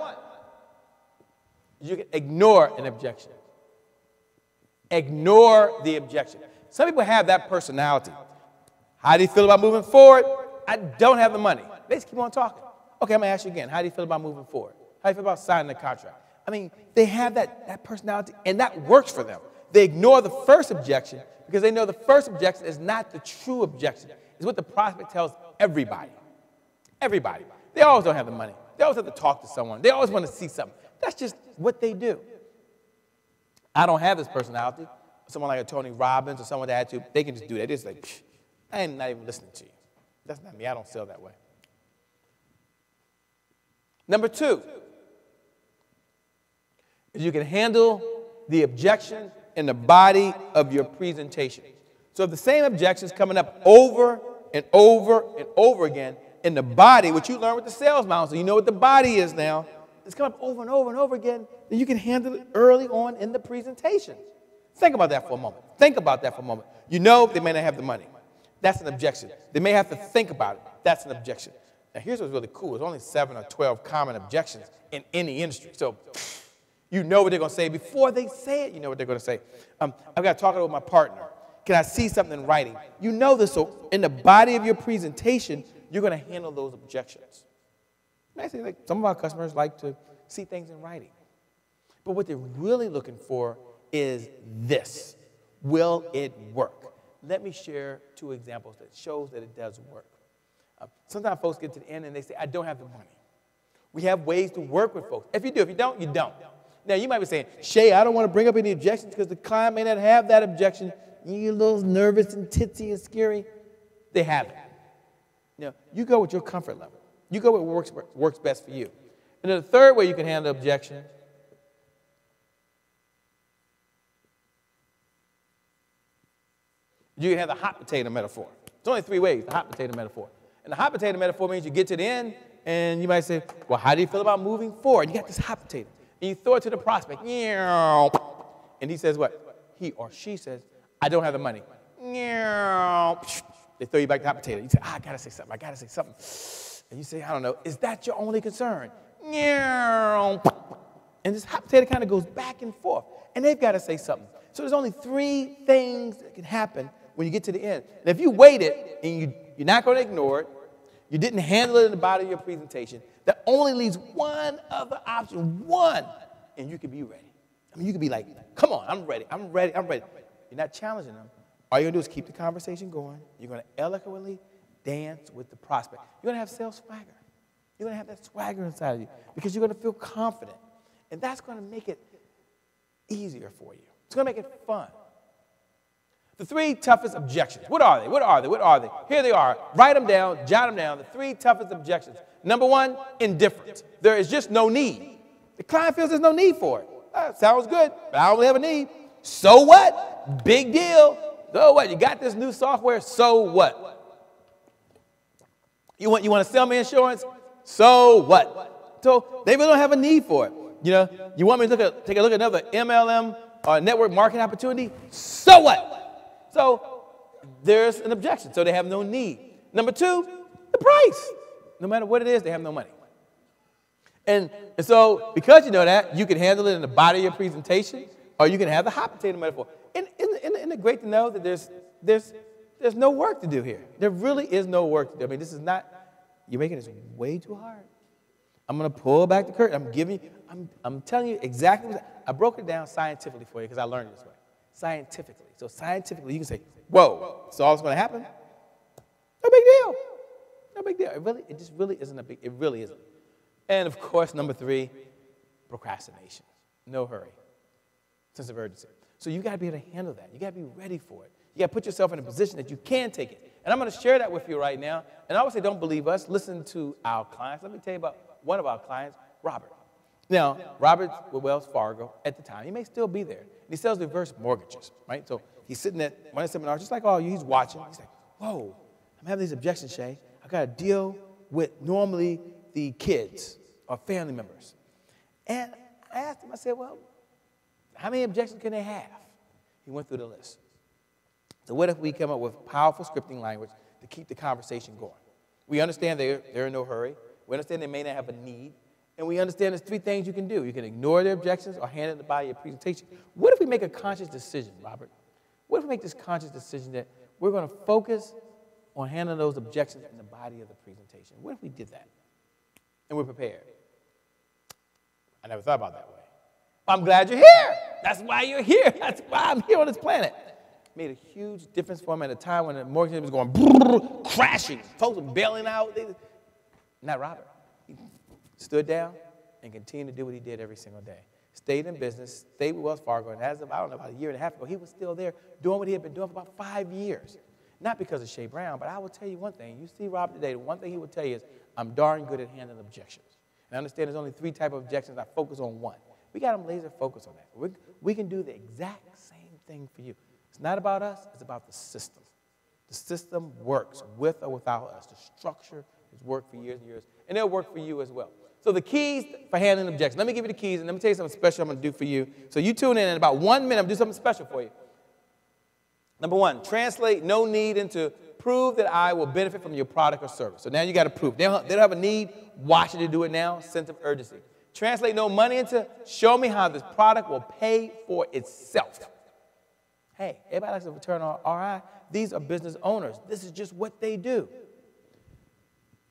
Speaker 1: You can ignore an objection. Ignore the objection. Some people have that personality. How do you feel about moving forward? I don't have the money. They just keep on talking. Okay, I'm going to ask you again. How do you feel about moving forward? How do you feel about signing the contract? I mean, they have that personality, and that works for them. They ignore the first objection because they know the first objection is not the true objection. It's what the prospect tells everybody. Everybody. They always don't have the money. They always have to talk to someone. They always want to see something. That's just what they do. I don't have this personality. Someone like a Tony Robbins or someone with attitude, they can just do that. They're just like, psh, I am not even listening to you. That's not me. I don't sell that way. Number 2, is you can handle the objection in the body of your presentation. So if the same objection is coming up over and over and over again in the body, which you learn with the sales mountain, so you know what the body is now, it's coming up over and over and over again, then you can handle it early on in the presentation. Think about that for a moment. Think about that for a moment. You know they may not have the money. That's an objection. They may have to think about it. That's an objection. Now, here's what's really cool. There's only 7 or 12 common objections in any industry. So you know what they're going to say. Before they say it, you know what they're going to say. I've got to talk with my partner. Can I see something in writing? You know this. So in the body of your presentation, you're going to handle those objections. Actually, like some of our customers like to see things in writing. But what they're really looking for is this. Will it work? Let me share 2 examples that shows that it does work. Sometimes folks get to the end and they say, I don't have the money. We have ways to work with folks. If you do, if you don't, you don't. Now, you might be saying, Shay, I don't want to bring up any objections because the client may not have that objection. You're a little nervous and titsy and scary. They have it. Now, you go with your comfort level. You go with what works best for you. And then the third way you can handle objection you can have the hot potato metaphor. There's only 3 ways, the hot potato metaphor. And the hot potato metaphor means you get to the end, and you might say, well, how do you feel about moving forward? You got this hot potato. And you throw it to the prospect. And he says what? He or she says, I don't have the money. They throw you back the hot potato. You say, I got to say something. I got to say something. And you say, I don't know. Is that your only concern? And this hot potato kind of goes back and forth. And they've got to say something. So there's only 3 things that can happen when you get to the end. And if you waited and you're not going to ignore it, you didn't handle it in the body of your presentation, that only leaves one other option, one, and you could be ready. I mean, you could be like, come on, I'm ready, I'm ready, I'm ready. You're not challenging them. All you're going to do is keep the conversation going. You're going to eloquently dance with the prospect. You're going to have sales swagger. You're going to have that swagger inside of you because you're going to feel confident. And that's going to make it easier for you. It's going to make it fun. The 3 toughest objections. What are they? What are they? What are they? Here they are. Write them down. Jot them down. The 3 toughest objections. Number 1, indifference. There is just no need. The client feels there's no need for it. Sounds good, but I don't have a need. So what? Big deal. So what? You got this new software. So what? You want to sell me insurance? So what? So they really don't have a need for it. You know, you want me to take a look at another MLM or network marketing opportunity? So what? So there's an objection. So they have no need. Number 2, the price. No matter what it is, they have no money. And so because you know that, you can handle it in the body of your presentation, or you can have the hot potato metaphor. And isn't it great to know that there's no work to do here? There really is no work to do. I mean, this is not, you're making this way too hard. I'm going to pull back the curtain. I'm telling you exactly I broke it down scientifically for you because I learned it this way. Scientifically. So scientifically, you can say, whoa, so all that's going to happen? No big deal. No big deal. It just really isn't a big, it really isn't. And of course, number 3, procrastination. No hurry. Sense of urgency. So you got to be able to handle that. You got to be ready for it. You got to put yourself in a position that you can take it. And I'm going to share that with you right now. And I would say, don't believe us. Listen to our clients. Let me tell you about one of our clients, Robert. Now, Robert's with Wells Fargo at the time. He may still be there. And he sells reverse mortgages, right? So he's sitting at one of the seminars, just like all you. He's watching. He's like, whoa, I'm having these objections, Shay. I got to deal with normally the kids or family members. And I asked him, I said, well, how many objections can they have? He went through the list. So what if we come up with powerful scripting language to keep the conversation going? We understand they're in no hurry. We understand they may not have a need. And we understand there's 3 things you can do. You can ignore their objections or hand it by your presentation. What if we make a conscious decision, Robert? What if we make this conscious decision that we're going to focus on handling those objections in the body of the presentation? What if we did that? And we're prepared. I never thought about that way. I'm glad you're here. That's why you're here. That's why I'm here on this planet. Made a huge difference for him at a time when the mortgage was going crashing. Folks were bailing out. Not Robert. He stood down and continued to do what he did every single day. Stayed in business, stayed with Wells Fargo, and as of, I don't know, about a year and a half ago, he was still there doing what he had been doing for about 5 years. Not because of Shay Brown, but I will tell you one thing. You see Robert today, the one thing he will tell you is, I'm darn good at handling objections. And I understand there's only 3 types of objections. I focus on one. We got him laser focused on that. We can do the exact same thing for you. It's not about us. It's about the system. The system works with or without us. The structure has worked for years and years, and it'll work for you as well. So the keys for handling objections. Let me give you the keys, and let me tell you something special I'm going to do for you. So you tune in about 1 minute. I'm going to do something special for you. Number 1, translate no need into Prove that I will benefit from your product or service. So now you got to prove. They don't have a need. Watch you to do it now. Sense of urgency. Translate no money into show me how this product will pay for itself. Hey, everybody likes a return on ROI. These are business owners. This is just what they do.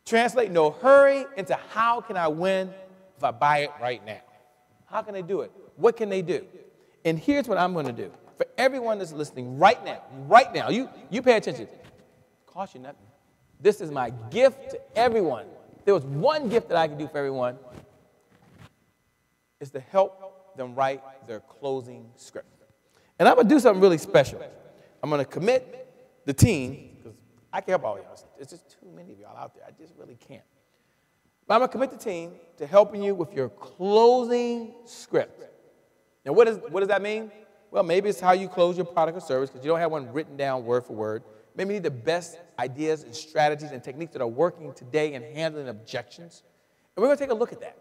Speaker 1: Translate no hurry into how can I win if I buy it right now? How can they do it? What can they do? And here's what I'm going to do. For everyone that's listening right now, you pay attention. It costs you nothing. This is my gift to everyone. There was one gift that I could do for everyone. It's to help them write their closing script. And I'm going to do something really special. I'm going to commit the team, because I can't help all y'all. It's just too many of y'all out there. I just really can't. But I'm going to commit the team to helping you with your closing script. Now, what does that mean? Well, maybe it's how you close your product or service, because you don't have one written down word for word. Maybe you need the best ideas and strategies and techniques that are working today in handling objections. And we're going to take a look at that.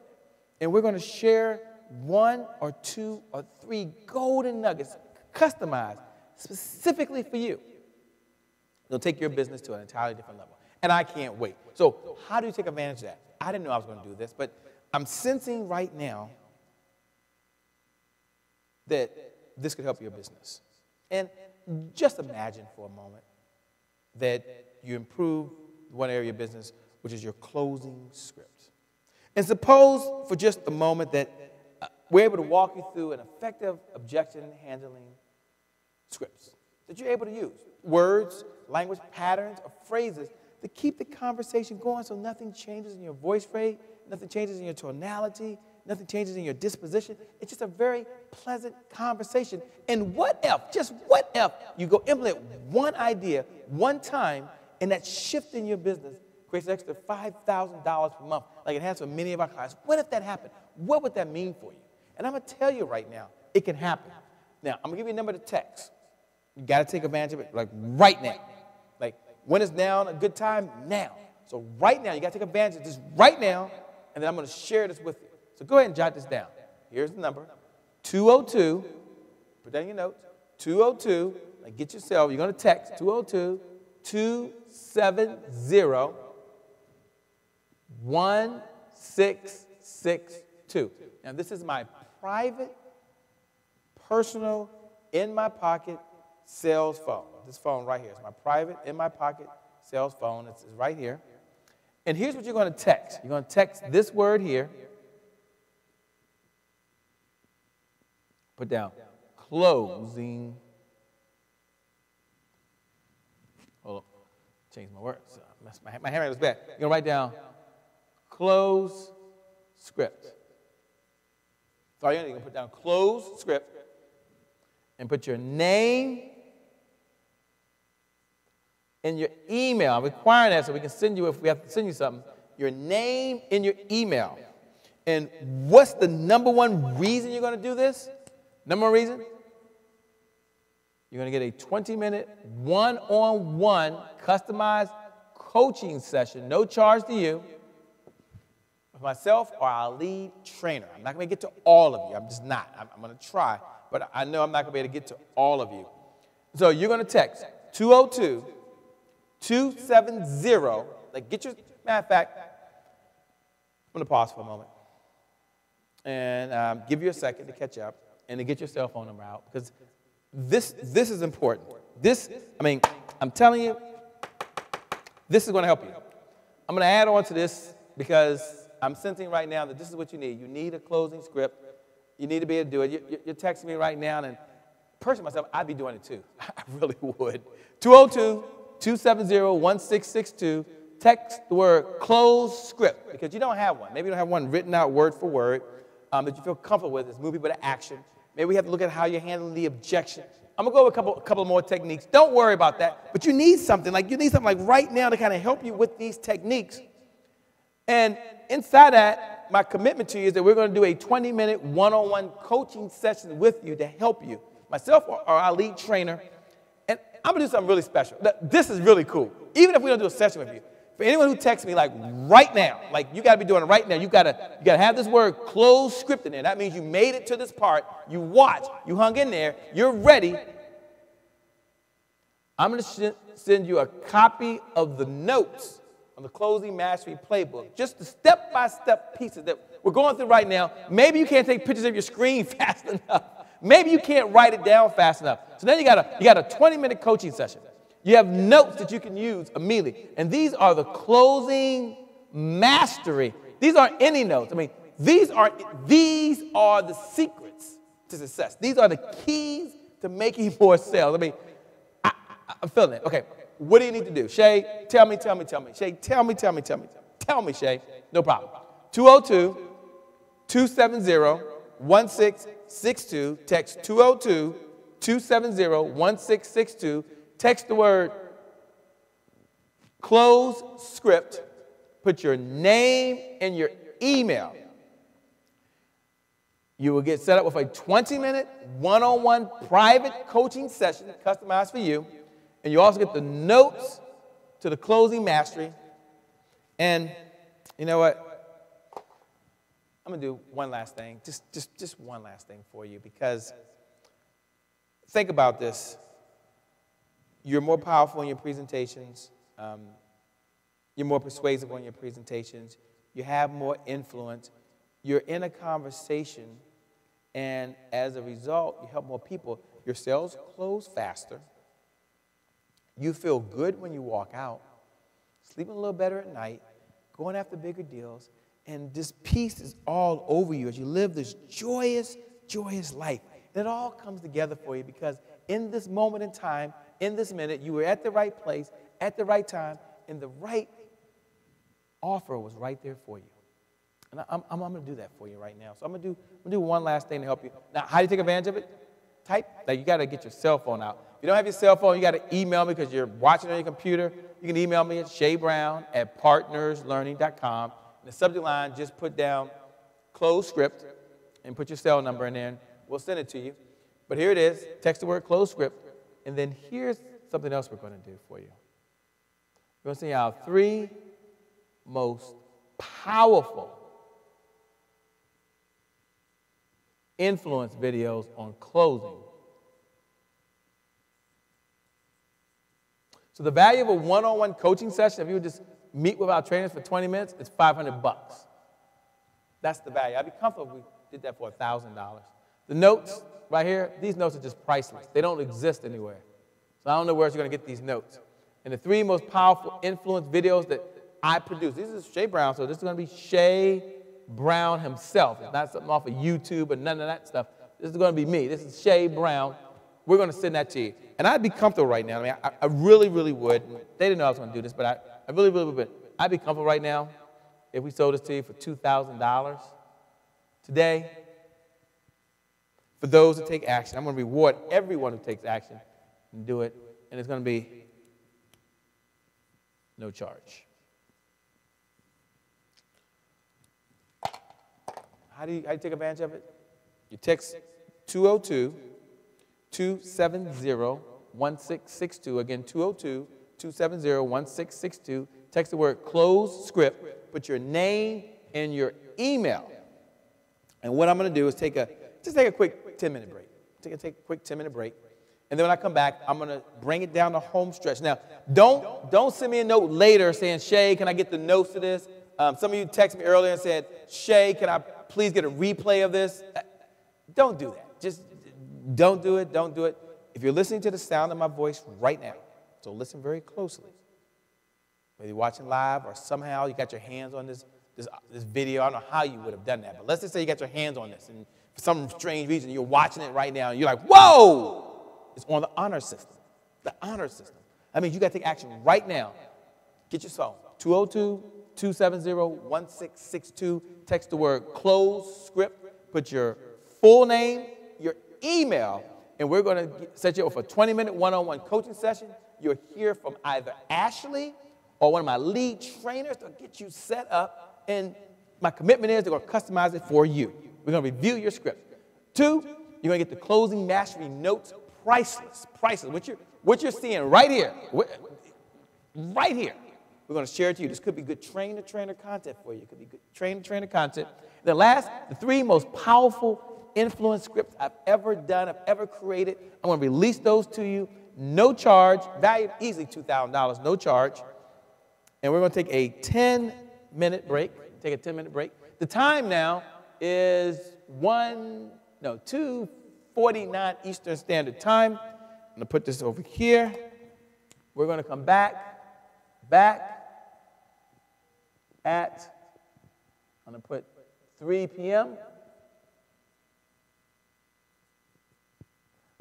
Speaker 1: And we're going to share 1 or 2 or 3 golden nuggets customized specifically for you. It'll take your business to an entirely different level. And I can't wait. So how do you take advantage of that? I didn't know I was going to do this, but I'm sensing right now that this could help your business. And just imagine for a moment that you improve one area of your business, which is your closing script. And suppose for just a moment that we're able to walk you through an effective objection handling scripts that you're able to use. Words, language patterns, or phrases to keep the conversation going so nothing changes in your voice rate, nothing changes in your tonality, nothing changes in your disposition. It's just a very pleasant conversation. And what if, just what if, you go implement one idea one time, and that shift in your business creates an extra $5,000 per month, like it has for many of our clients. What if that happened? What would that mean for you? And I'm going to tell you right now, it can happen. Now, I'm going to give you a number to text. You got to take advantage of it, like right now. Like, when is now a good time? Now. So right now, you got to take advantage of this right now, and then I'm going to share this with you. So go ahead and jot this down. Here's the number, 202, put that in your notes, 202, like get yourself, you're going to text 202-270-1662. Now, this is my private, personal, in my pocket sales phone. This phone right here is my private, in my pocket sales phone. It's right here. And here's what you're going to text. You're going to text this word here. Put down closing. Hold on. Change my words. My handwriting was bad. You're going to write down close script. So all you're going to put down close script and put your name and your email. I'm requiring that so we can send you, if we have to send you something, your name and your email. And what's the number one reason you're going to do this? Number one reason? You're going to get a 20-minute, one-on-one customized coaching session, no charge to you, with myself or our lead trainer. I'm not going to get to all of you. I'm just not. I'm going to try, but I know I'm not going to be able to get to all of you. So you're going to text 202-270, like get your, matter of fact, I'm going to pause for a moment and give you a second to catch up and to get your cell phone number out, because this is important. I'm telling you, this is going to help you. I'm going to add on to this because I'm sensing right now that this is what you need. You need a closing script. You need to be able to do it. You're texting me right now, and personally myself, I'd be doing it too. I really would. 202-270-1662. Text the word close script, because you don't have one. Maybe you don't have one written out word for word that you feel comfortable with. It's move people to action. Maybe we have to look at how you're handling the objection. I'm going to go with a couple more techniques. Don't worry about that. But you need something like right now to kind of help you with these techniques. And inside that, my commitment to you is that we're going to do a 20-minute one-on-one coaching session with you to help you, myself or our lead trainer. And I'm going to do something really special. This is really cool. Even if we don't do a session with you, for anyone who texts me like right now, like you got to be doing it right now, you got to have this word close script in there. That means you made it to this part, you watch, you hung in there, you're ready. I'm going to send you a copy of the notes on the Closing Mastery Playbook, just the step-by-step pieces that we're going through right now. Maybe you can't take pictures of your screen fast enough. Maybe you can't write it down fast enough. So then you got a 20-minute coaching session. You have notes that you can use immediately. And these are the Closing Mastery. These aren't any notes. I mean, these are the secrets to success. These are the keys to making more sales. I mean, I'm feeling it. Okay, what do you need to do? Shay, tell me. Shay, tell me. Tell me, Shay. No problem. 202-270-1662. Text 202-270-1662. Text the word close script. Put your name and your email. You will get set up with a 20-minute one-on-one private coaching session customized for you. And you also get the notes to the Closing Mastery. And you know what? I'm going to do one last thing, just one last thing for you, because think about this. You're more powerful in your presentations. You're more persuasive on your presentations. You have more influence. You're in a conversation, and as a result, you help more people. Your sales close faster. You feel good when you walk out, sleeping a little better at night, going after bigger deals, and this peace is all over you as you live this joyous, joyous life. And it all comes together for you because in this moment in time, in this minute, you were at the right place, at the right time, and the right offer was right there for you. And I'm going to do that for you right now. So I'm going to do one last thing to help you. Now, how do you take advantage of it? Type. Like, you got to get your cell phone out. If you don't have your cell phone, you got to email me because you're watching on your computer. You can email me at shaybrown@partnerslearning.com. In the subject line, just put down close script and put your cell number in there, and we'll send it to you. But here it is. Text the word close script. And then here's something else we're going to do for you. We're going to send you our 3 most powerful influence videos on closing. So the value of a one-on-one coaching session, if you would just meet with our trainers for 20 minutes, it's $500. That's the value. I'd be comfortable if we did that for $1,000. The notes right here, these notes are just priceless. They don't exist anywhere. So I don't know where else you're going to get these notes. And the 3 most powerful influence videos that I produce, this is Shay Brown, so this is going to be Shay Brown himself. It's not something off of YouTube or none of that stuff. This is going to be me. This is Shay Brown. We're going to send that to you. And I'd be comfortable right now. I mean, I really, really would. They didn't know I was going to do this, but I really, really would. I'd be comfortable right now if we sold this to you for $2,000 today. For those who take action, I'm going to reward everyone who takes action and do it. And it's going to be no charge. How do you take advantage of it? You text 202-270-1662. Again, 202-270-1662. Text the word close script. Put your name and your email. And what I'm going to do is just take a quick 10-minute break. Take a quick 10-minute break. And then when I come back, I'm going to bring it down the home stretch. Now, don't send me a note later saying, Shay, can I get the notes to this? Some of you texted me earlier and said, Shay, can I please get a replay of this? Don't do that. Just don't do it. Don't do it. If you're listening to the sound of my voice right now, so listen very closely. Whether you're watching live or somehow you got your hands on this video, I don't know how you would have done that, but let's just say you got your hands on this, and for some strange reason you're watching it right now, and you're like, whoa! It's on the honor system. The honor system. That means you got to take action right now. Get your phone. 202-270-1662. Text the word close script. Put your full name, your email, and we're going to set you up for a 20-minute one-on-one coaching session. You'll hear from either Ashley or one of my lead trainers to get you set up. And my commitment is they're going to customize it for you. We're going to review your script. 2, you're going to get the Closing Mastery notes. Priceless. What you're seeing right here. Right here. We're going to share it to you. This could be good trainer content for you. It could be good trainer content. The 3 most powerful influence scripts I've ever done, I've ever created. I'm going to release those to you no charge, valued easily $2,000, no charge. And we're going to take a 10-minute break. Take a 10-minute break. The time now is 2:49 Eastern Standard Time. I'm going to put this over here. We're going to come back at, I'm going to put 3 p.m.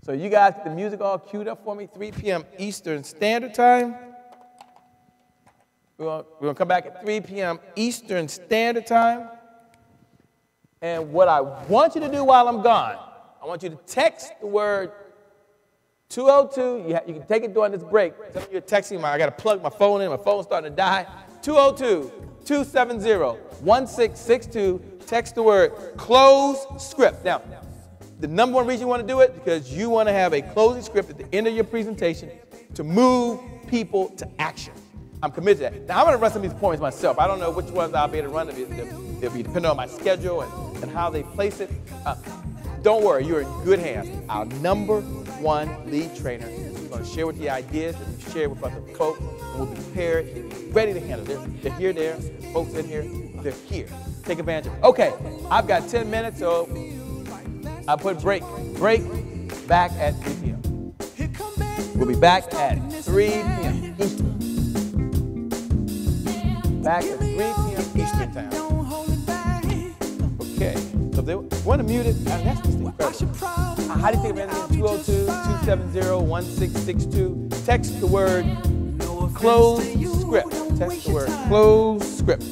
Speaker 1: So you guys get the music all queued up for me, 3 p.m. Eastern Standard Time. We're going to come back at 3 p.m. Eastern Standard Time. And what I want you to do while I'm gone, I want you to text the word 202. You can take it during this break. Some of you are texting. I got to plug my phone in. My phone's starting to die. 202-270-1662. Text the word close script. Now, the number one reason you want to do it, because you want to have a closing script at the end of your presentation to move people to action. I'm committed to that. Now, I'm going to run some of these points myself. I don't know which ones I'll be able to run. They'll be depending on my schedule and how they place it. Don't worry, you're in good hands. Our number one lead trainer is going to share with you ideas that we share with other folks, and we'll be prepared, ready to handle it. They're here, there's folks in here, they're here. Take advantage of it. Okay, I've got 10 minutes, so I'll put break, back at 3 p.m. We'll be back at 3 p.m. Eastern. Back at 3 p.m. Eastern time. Okay, so they want to mute it. That's just incredible. How do you think of anything? 202-270-1662. Text the word close script. Text the word close script.